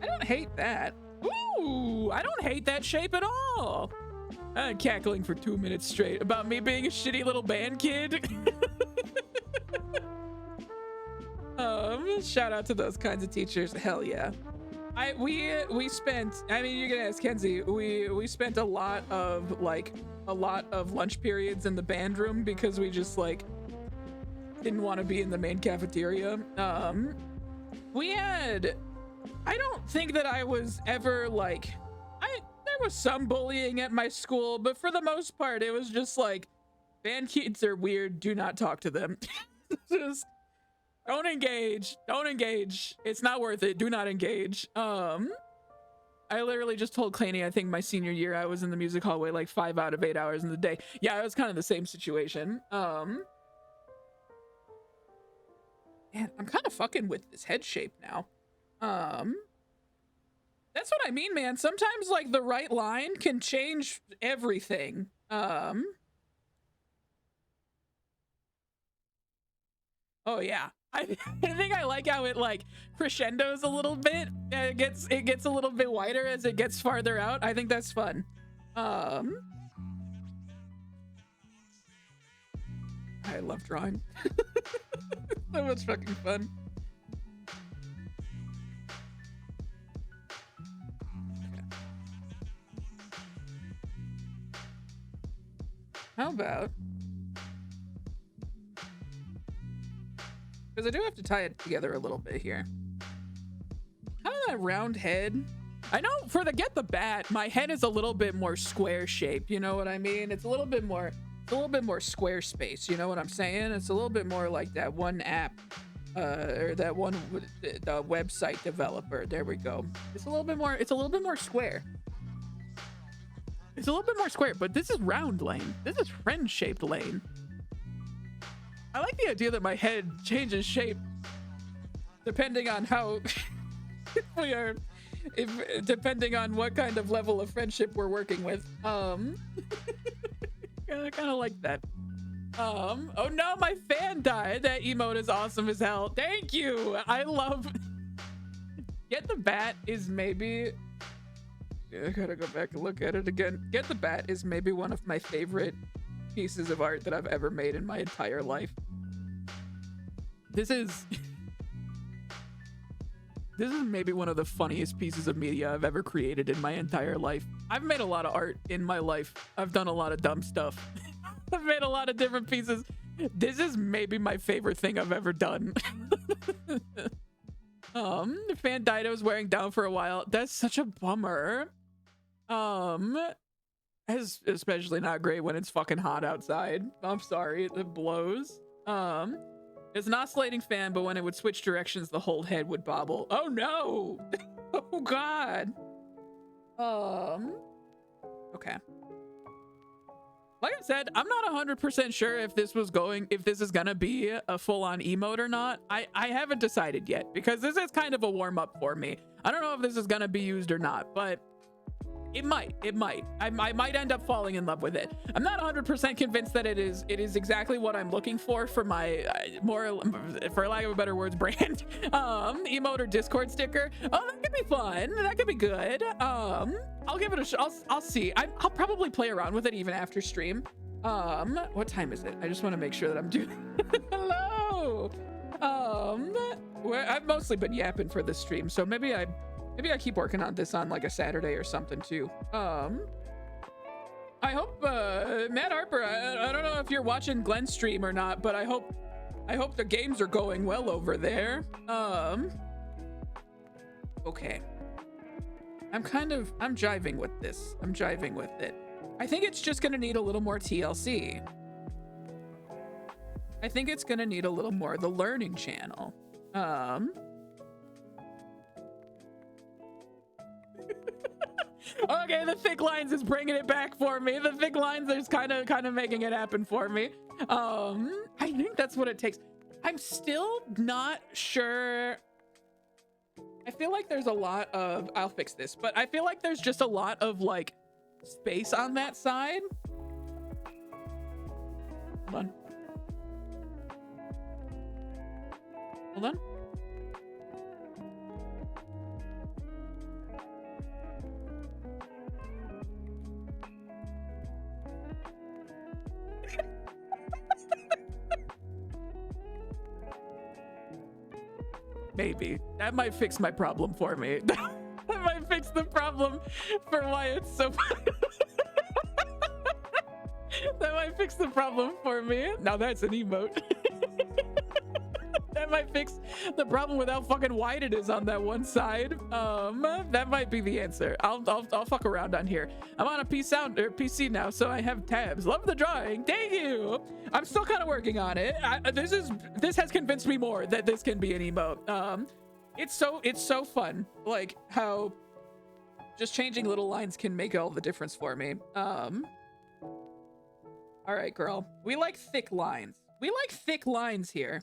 I don't hate that. Ooh, I don't hate that shape at all. I'm cackling for 2 minutes straight about me being a shitty little band kid. Shout out to those kinds of teachers. Hell yeah. We spent, I mean, you can ask Kenzie, we spent a lot of lunch periods in the band room because we just like didn't want to be in the main cafeteria. I don't think that I was ever like, there was some bullying at my school, but for the most part, it was just like, band kids are weird, do not talk to them. Just don't engage. It's not worth it. Do not engage. I literally just told Claney, I think my senior year, I was in the music hallway like 5 out of 8 hours in the day. Yeah, it was kind of the same situation. Man, I'm kind of fucking with this head shape now. That's what I mean, man. Sometimes like the right line can change everything. Oh yeah. I think I like how it like crescendos a little bit. It gets a little bit wider as it gets farther out. I think that's fun. I love drawing. So much fucking fun. Okay. How about, because I do have to tie it together a little bit here. How about that round head? I know for the Get the Bat, my head is a little bit more square shaped. You know what I mean? It's a little bit more Squarespace. You know what I'm saying? It's a little bit more like that one app, or that one, the website developer. There we go. It's a little bit more square. It's a little bit more square, but this is round lane. This is friend shaped lane. I like the idea that my head changes shape depending on how depending on what kind of level of friendship we're working with. I kind of like that. Oh no, my fan died. That emote is awesome as hell. Thank you. I love Get the Bat is maybe, I gotta go back and look at it again. Get the Bat is maybe one of my favorite pieces of art that I've ever made in my entire life. This is maybe one of the funniest pieces of media I've ever created in my entire life. I've made a lot of art in my life. I've done a lot of dumb stuff. I've made a lot of different pieces. This is maybe my favorite thing I've ever done. The fan died. I was wearing down for a while. That's such a bummer. It's especially not great when it's fucking hot outside. I'm sorry, it blows. It's an oscillating fan, but when it would switch directions, the whole head would bobble. Oh no! Oh god. Okay. Like I said, I'm not 100% sure if this is gonna be a full-on emote or not. I haven't decided yet because this is kind of a warm-up for me. I don't know if this is gonna be used or not, but It might. I might end up falling in love with it. I'm not 100% convinced that it is exactly what I'm looking for my more, for lack of a better words, brand emote or Discord sticker. Oh, that could be fun. That could be good. I'll give it a shot. I'll see. I'll probably play around with it even after stream. What time is it? I just want to make sure that I'm doing hello. I've mostly been yapping for this stream, so maybe I keep working on this on like a Saturday or something too. I hope Matt Harper, I don't know if you're watching Glenn's stream or not, but I hope the games are going well over there. Okay. I'm jiving with this. I'm jiving with it. I think it's just gonna need a little more TLC. I think it's gonna need a little more the learning channel. Okay, the thick lines is bringing it back for me. The thick lines is kind of making it happen for me. I think that's what it takes. I'm still not sure. I feel like there's a lot of, I'll fix this, but I feel like there's just a lot of like space on that side. Hold on. Hold on. Maybe that might fix my problem for me. That might fix the problem for why it's so that might fix the problem for me. Now that's an emote. That might fix the problem with how fucking wide it is on that one side. That might be the answer. I'll fuck around on here. I'm on a PC now, so I have tabs. Love the drawing. Thank you. I'm still kind of working on it. This has convinced me more that this can be an emote. It's so fun, like how just changing little lines can make all the difference for me. All right, girl. We like thick lines. We like thick lines here.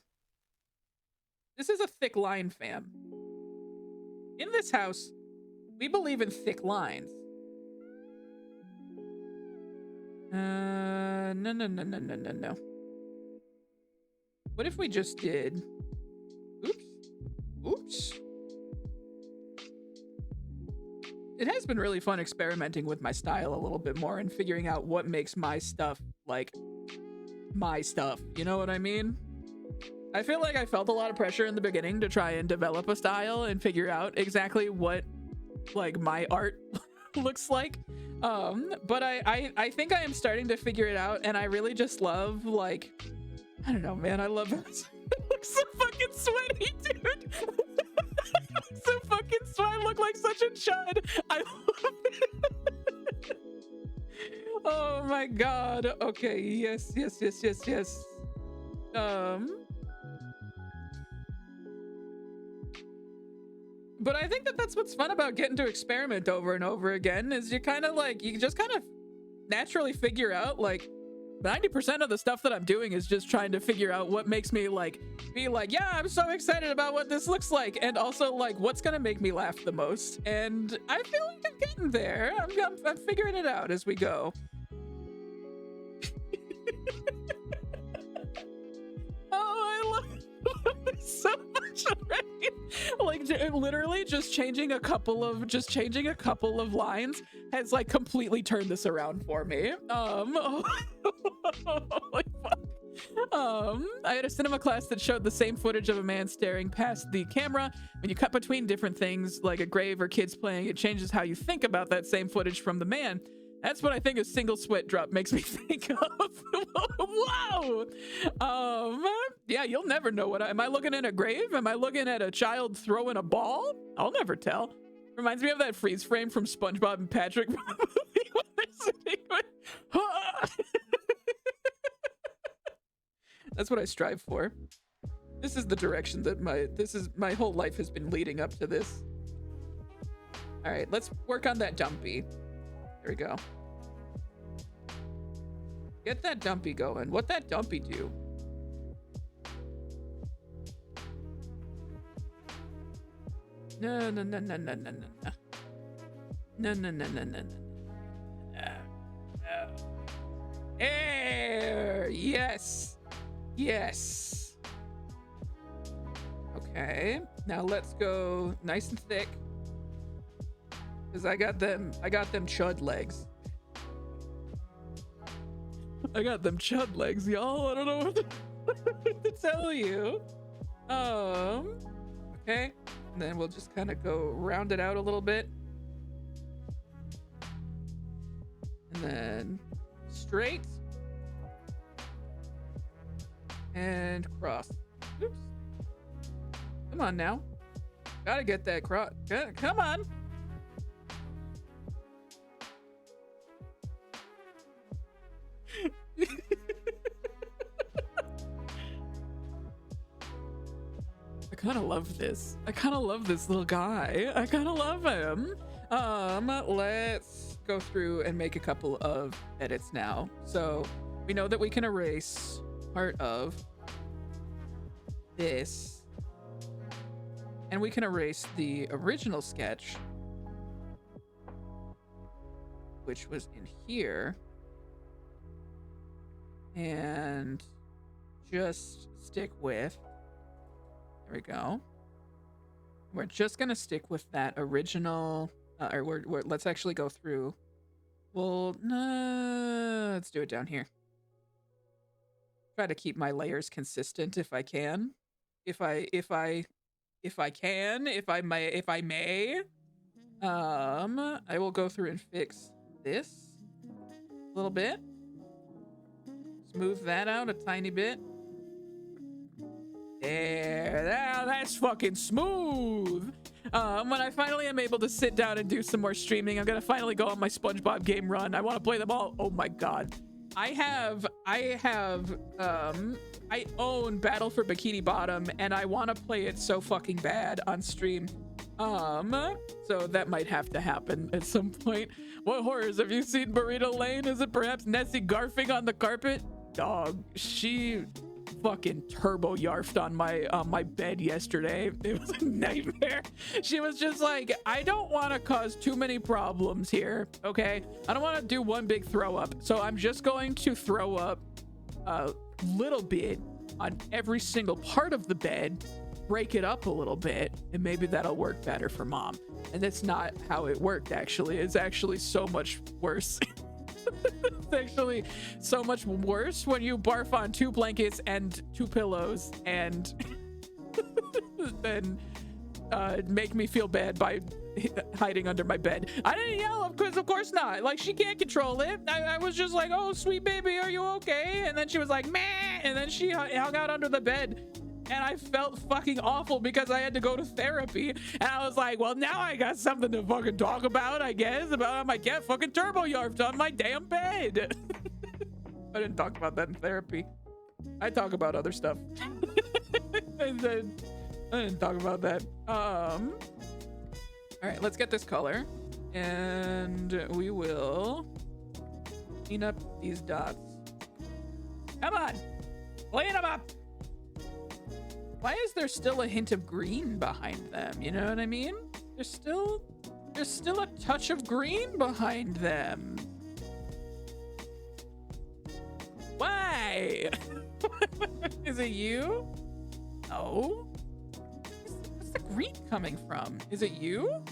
This is a thick line fam. In this house, we believe in thick lines. No. What if we just did... Oops. It has been really fun experimenting with my style a little bit more and figuring out what makes my stuff, like, my stuff. You know what I mean? I feel like I felt a lot of pressure in the beginning to try and develop a style and figure out exactly what, like, my art looks like. But I think I am starting to figure it out, and I really just love, like, I don't know, man. I love it. It looks so fucking sweaty, dude. So fucking sweaty. I look like such a chud. I love it. Oh my god. Okay. Yes. But I think that's what's fun about getting to experiment over and over again is you just kind of naturally figure out, like, 90% of the stuff that I'm doing is just trying to figure out what makes me be like, yeah, I'm so excited about what this looks like, and also like what's gonna make me laugh the most. And I feel like I'm getting there. I'm figuring it out as we go. Oh, I love this so much already. Like, literally just changing a couple of lines has like completely turned this around for me. Like, fuck. I had a cinema class that showed the same footage of a man staring past the camera. When you cut between different things like a grave or kids playing, it changes how you think about that same footage from the man. That's what I think a single sweat drop makes me think of. Wow. Yeah, you'll never know am I looking at a grave? Am I looking at a child throwing a ball? I'll never tell. Reminds me of that freeze frame from SpongeBob and Patrick. That's what I strive for. This is the direction that my whole life has been leading up to this. All right, let's work on that dumpy. There we go. Get that dumpy going. What that dumpy do? No. No, no, no, no, no, no. No. No. Air. Yes. Yes. Okay. Now let's go nice and thick. Because I got them chud legs. I got them chud legs, y'all. I don't know what to tell you. Okay. And then we'll just kind of go round it out a little bit. And then straight. And cross. Oops. Come on now. Gotta get that cross. Come on. I kind of love this. I kind of love this little guy. I kind of love him. Let's go through and make a couple of edits now. So we know that we can erase part of this, and we can erase the original sketch, which was in here, and just stick with, there we go. We're just gonna stick with that original, let's actually go through. Well, no, let's do it down here. Try to keep my layers consistent if I can. If I may. I will go through and fix this a little bit. Smooth that out a tiny bit. There, that's fucking smooth. When I finally am able to sit down and do some more streaming, I'm gonna finally go on my SpongeBob game run. I want to play them all. Oh my god. I own Battle for Bikini Bottom, and I want to play it so fucking bad on stream. So that might have to happen at some point. What horrors have you seen? Burrito Lane? Is it perhaps Nessie garfing on the carpet? Dog, she fucking turbo yarfed on my bed yesterday. It was a nightmare. She was just like, I don't want to cause too many problems here, okay? I don't want to do one big throw up, so I'm just going to throw up a little bit on every single part of the bed, break it up a little bit, and maybe that'll work better for mom. And that's not how it worked, actually. It's actually so much worse. It's actually so much worse when you barf on 2 blankets and 2 pillows and then make me feel bad by hiding under my bed. I didn't yell, because of course not. Like, she can't control it. I was just like, oh, sweet baby, are you okay? And then she was like, meh, and then she hung out under the bed. And I felt fucking awful because I had to go to therapy. And I was like, well, now I got something to fucking talk about, I guess, about my cat fucking turbo yarfed on my damn bed. I didn't talk about that in therapy. I talk about other stuff. And then I didn't talk about that. All right, let's get this color. And we will clean up these dots. Come on, clean them up. Why is there still a hint of green behind them? You know what I mean? There's still a touch of green behind them. Why? Is it you? No. Where's the green coming from? Is it you?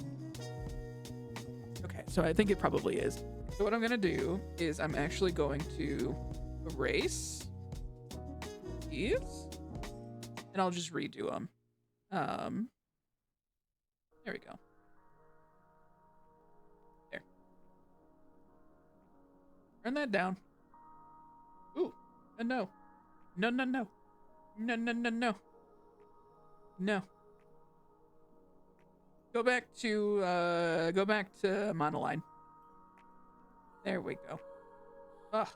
Okay, so I think it probably is. So what I'm gonna do is I'm actually going to erase these. And I'll just redo them. There we go. There. Turn that down. Ooh, no. No, no, no. No, no, no, no. No. Go back to monoline. There we go. Ugh.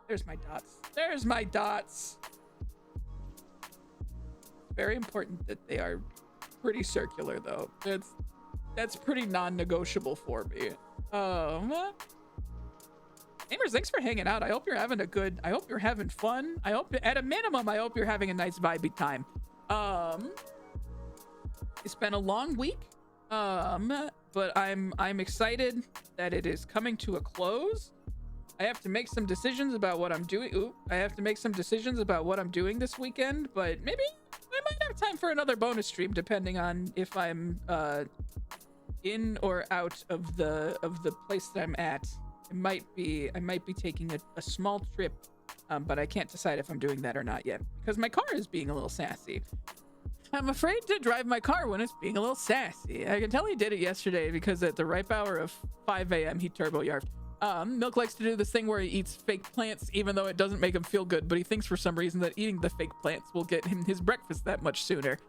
There's my dots. There's my dots. Very important that they are pretty circular, though. That's pretty non-negotiable for me. Gamers, thanks for hanging out. I hope you're having I hope you're having fun. At a minimum, I hope you're having a nice vibey time. It's been a long week. But I'm excited that it is coming to a close. I have to make some decisions about what I'm doing. I have to make some decisions about what I'm doing this weekend, but maybe I might have time for another bonus stream depending on if I'm in or out of the place that I'm at. I might be taking a small trip, but I can't decide if I'm doing that or not yet because my car is being a little sassy. I'm afraid to drive my car when it's being a little sassy. I can tell he did it yesterday because at the ripe hour of 5 a.m. he turbo yarfed. Milk likes to do this thing where he eats fake plants even though it doesn't make him feel good, but he thinks for some reason that eating the fake plants will get him his breakfast that much sooner.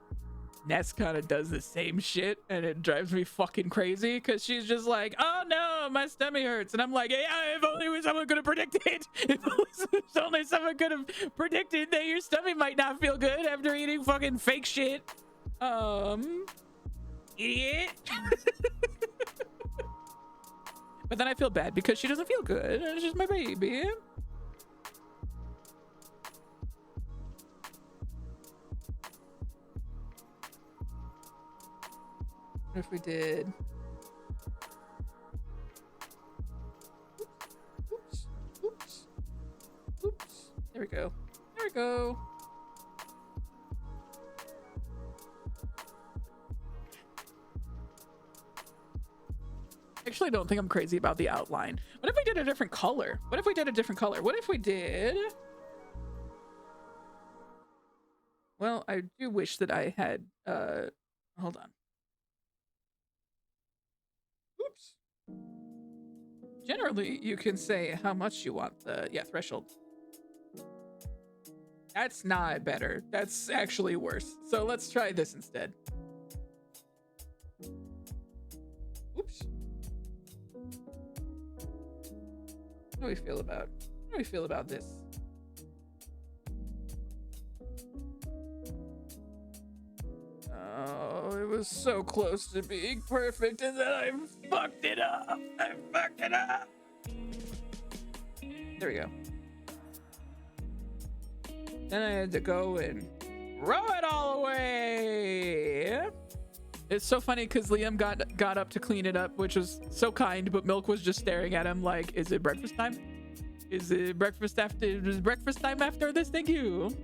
Ness kind of does the same shit and it drives me fucking crazy because she's just like, oh no, my stomach hurts. And I'm like, yeah, if only someone could have predicted it. If only someone could have predicted that your stomach might not feel good after eating fucking fake shit. Idiot. But then I feel bad because she doesn't feel good. It's just my baby. What if we did? Oops. Oops. Oops. There we go. There we go. I actually don't think I'm crazy about the outline. What if we did a different color? What if we did a different color? What if we did... Well, I do wish that I had... Hold on. Oops. Generally, you can say how much you want the... Yeah, threshold. That's not better. That's actually worse. So let's try this instead. Oops. How do we feel about this? Oh, it was so close to being perfect and then I fucked it up. There we go. Then I had to go and throw it all away. It's so funny because Liam got up to clean it up, which was so kind, but Milk was just staring at him like, is it breakfast time? Is breakfast time after this? Thank you.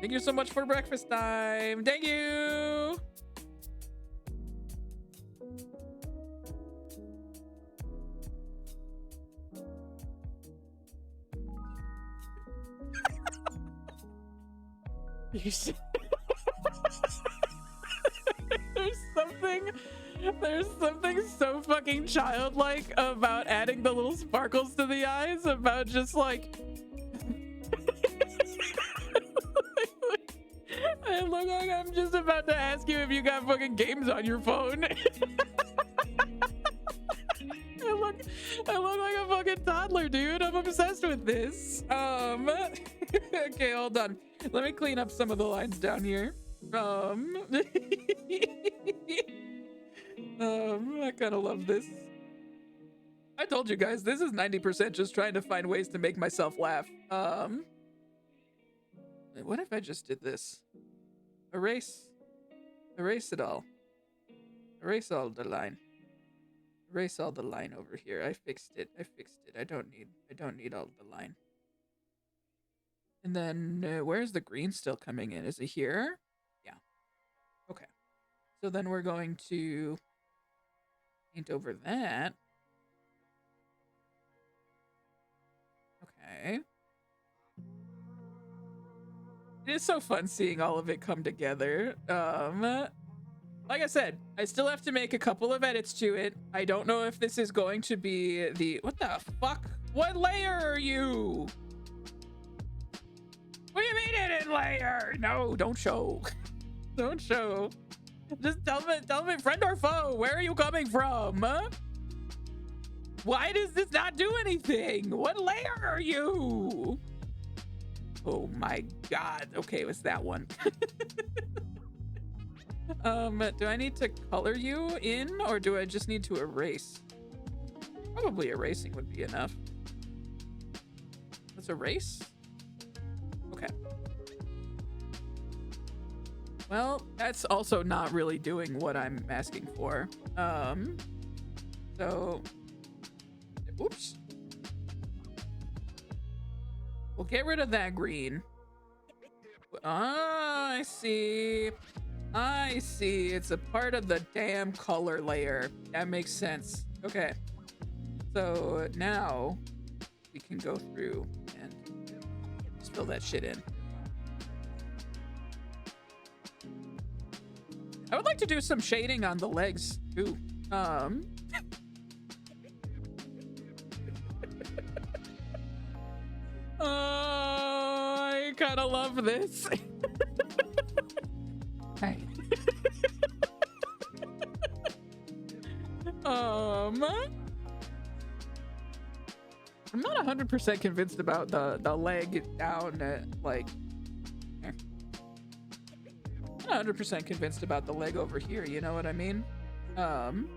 Thank you so much for breakfast time. Thank you. There's something so fucking childlike about adding the little sparkles to the eyes, about just like I look like I'm just about to ask you if you got fucking games on your phone. I look like a fucking toddler, dude. I'm obsessed with this. Okay, hold on. Let me clean up some of the lines down here. I kind of love this. I told you guys, this is 90% just trying to find ways to make myself laugh. What if I just did this? Erase it all. Erase all the line. Erase all the line over here. I fixed it. I don't need all the line. And then where's the green still coming in? Is it here? Yeah. Okay. So then we're going to paint over that. Okay. It is so fun seeing all of it come together. Like I said, I still have to make a couple of edits to it. I don't know if this is going to be the... What the fuck? What layer are you? What do you mean it in layer? No, don't show. Don't show. Just tell me friend or foe. Where are you coming from? Huh? Why does this not do anything? What layer are you? Oh my god. Okay, it was that one. Do I need to color you in or do I just need to erase? Probably erasing would be enough. Let's erase. Okay. Well, that's also not really doing what I'm asking for. So, oops. We'll get rid of that green. Ah, I see. I see. It's a part of the damn color layer. That makes sense. Okay. So now we can go through and just fill that shit in. I would like to do some shading on the legs too. I kind of love this. Hey. I'm not 100% convinced about the leg down at, like, here. Not 100% convinced about the leg over here, you know what I mean? Then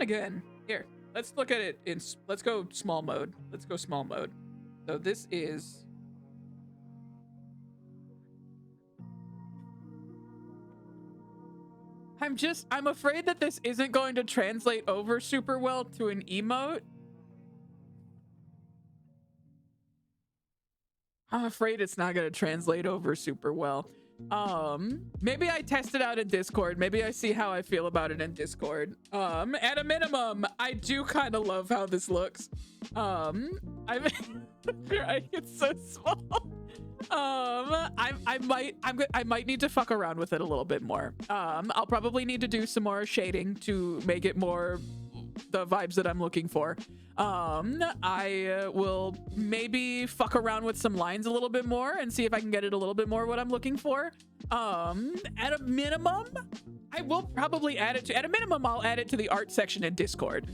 again, here, let's look at it in, let's go small mode. Let's go small mode. So this is, I'm afraid that this isn't going to translate over super well to an emote. I'm afraid it's not going to translate over super well. Maybe I test it out in Discord. Maybe I see how I feel about it in Discord. At a minimum, I do kind of love how this looks. It's so small. I might need to fuck around with it a little bit more. I'll probably need to do some more shading to make it more the vibes that I'm looking for. I will maybe fuck around with some lines a little bit more and see if I can get it a little bit more what I'm looking for. At a minimum, I will probably add it to, at a minimum, I'll add it to the art section in Discord,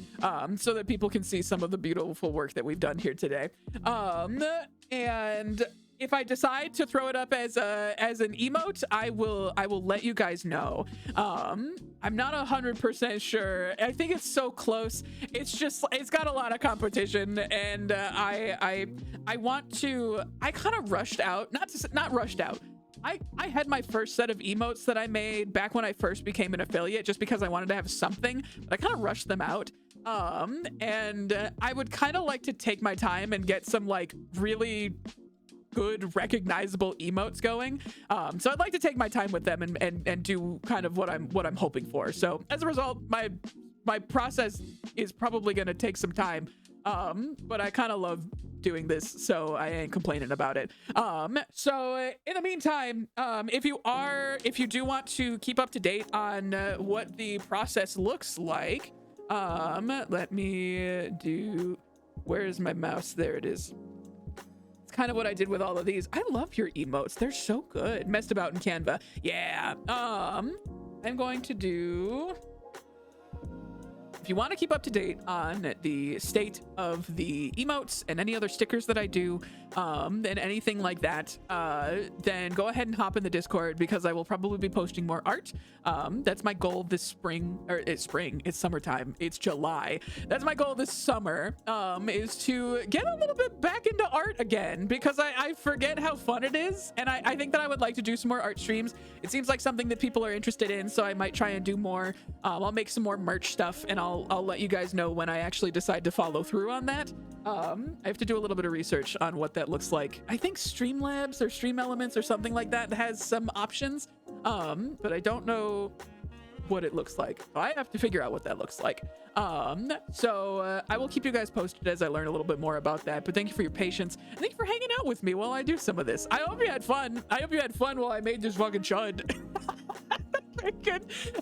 so that people can see some of the beautiful work that we've done here today. And if I decide to throw it up as an emote, I will let you guys know. I'm not 100% sure. I think it's so close. It's just, it's got a lot of competition, and I want to. I kind of rushed out, not rushed out. I had my first set of emotes that I made back when I first became an affiliate, just because I wanted to have something, but I kind of rushed them out. And I would kind of like to take my time and get some like really good recognizable emotes going. So I'd like to take my time with them and do kind of what I'm hoping for. So as a result, my process is probably going to take some time. But I kind of love doing this, so I ain't complaining about it. So in the meantime, if you do want to keep up to date on what the process looks like, let me do, where's my mouse? There it is. Kind of what I did with all of these. I love your emotes. They're so good. Messed about in Canva. Yeah. I'm going to do, if you want to keep up to date on the state of the emotes and any other stickers that I do, and anything like that, then go ahead and hop in the Discord, because I will probably be posting more art. That's my goal this spring, or it's spring, it's summertime, it's July. That's my goal this summer, is to get a little bit back into art again, because I forget how fun it is, and I think that I would like to do some more art streams. It seems like something that people are interested in, so I might try and do more. I'll make some more merch stuff, and I'll let you guys know when I actually decide to follow through on that. I have to do a little bit of research on what that looks like. I think Streamlabs or Stream Elements or something like that has some options, but I don't know what it looks like. I have to figure out what that looks like. So I will keep you guys posted as I learn a little bit more about that. But thank you for your patience. And thank you for hanging out with me while I do some of this. I hope you had fun. I hope you had fun while I made this fucking chud.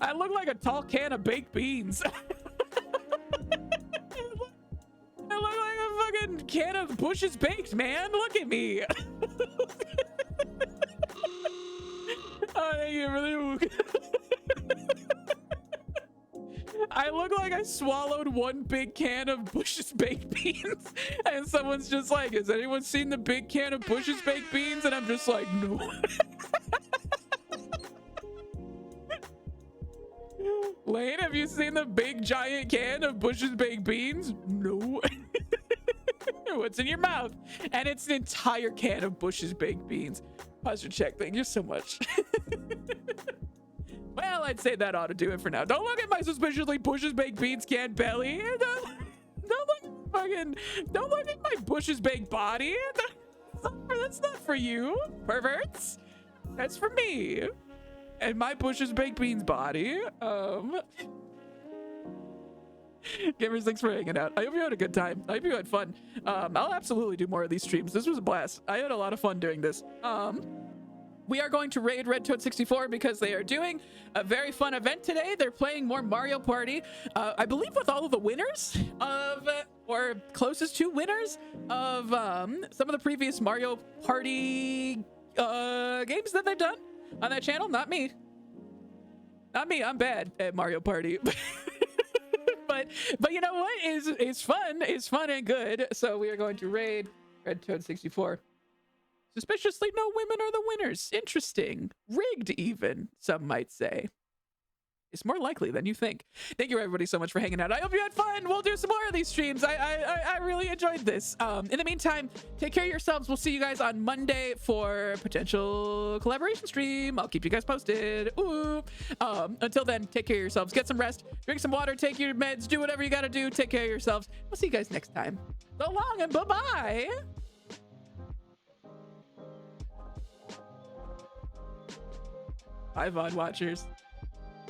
I look like a tall can of baked beans. I look like a fucking can of Bush's Baked, man. Look at me. Oh, thank you for the I look like I swallowed one big can of Bush's Baked Beans, and someone's just like, has anyone seen the big can of Bush's Baked Beans? And I'm just like, no. Lane, have you seen the big giant can of Bush's Baked Beans? No. What's in your mouth? And it's an entire can of Bush's Baked Beans. Posture check. Thank you so much. Well, I'd say that ought to do it for now. Don't look at my suspiciously Bush's baked beans can belly. Don't look at my Bush's baked body. That's not for you, perverts. That's for me and my Bush's baked beans body. Gamers, thanks for hanging out. I hope you had a good time. I hope you had fun. I'll absolutely do more of these streams. This was a blast. I had a lot of fun doing this. We are going to raid Red Toad 64 because they are doing a very fun event today. They're playing more Mario Party. I believe with all of the winners of, or closest to winners of some of the previous Mario Party games that they've done on that channel. Not me. Not me. I'm bad at Mario Party. But you know what? It's fun. It's fun and good. So we are going to raid Red Toad 64. Suspiciously, no women are the winners. Interesting. Rigged, even, some might say. It's more likely than you think. Thank you, everybody, so much for hanging out. I hope you had fun. We'll do some more of these streams. I really enjoyed this. In the meantime, take care of yourselves. We'll see you guys on Monday for potential collaboration stream. I'll keep you guys posted. Ooh. Until then, take care of yourselves. Get some rest. Drink some water. Take your meds. Do whatever you got to do. Take care of yourselves. We'll see you guys next time. So long and bye-bye. Bye, VOD watchers.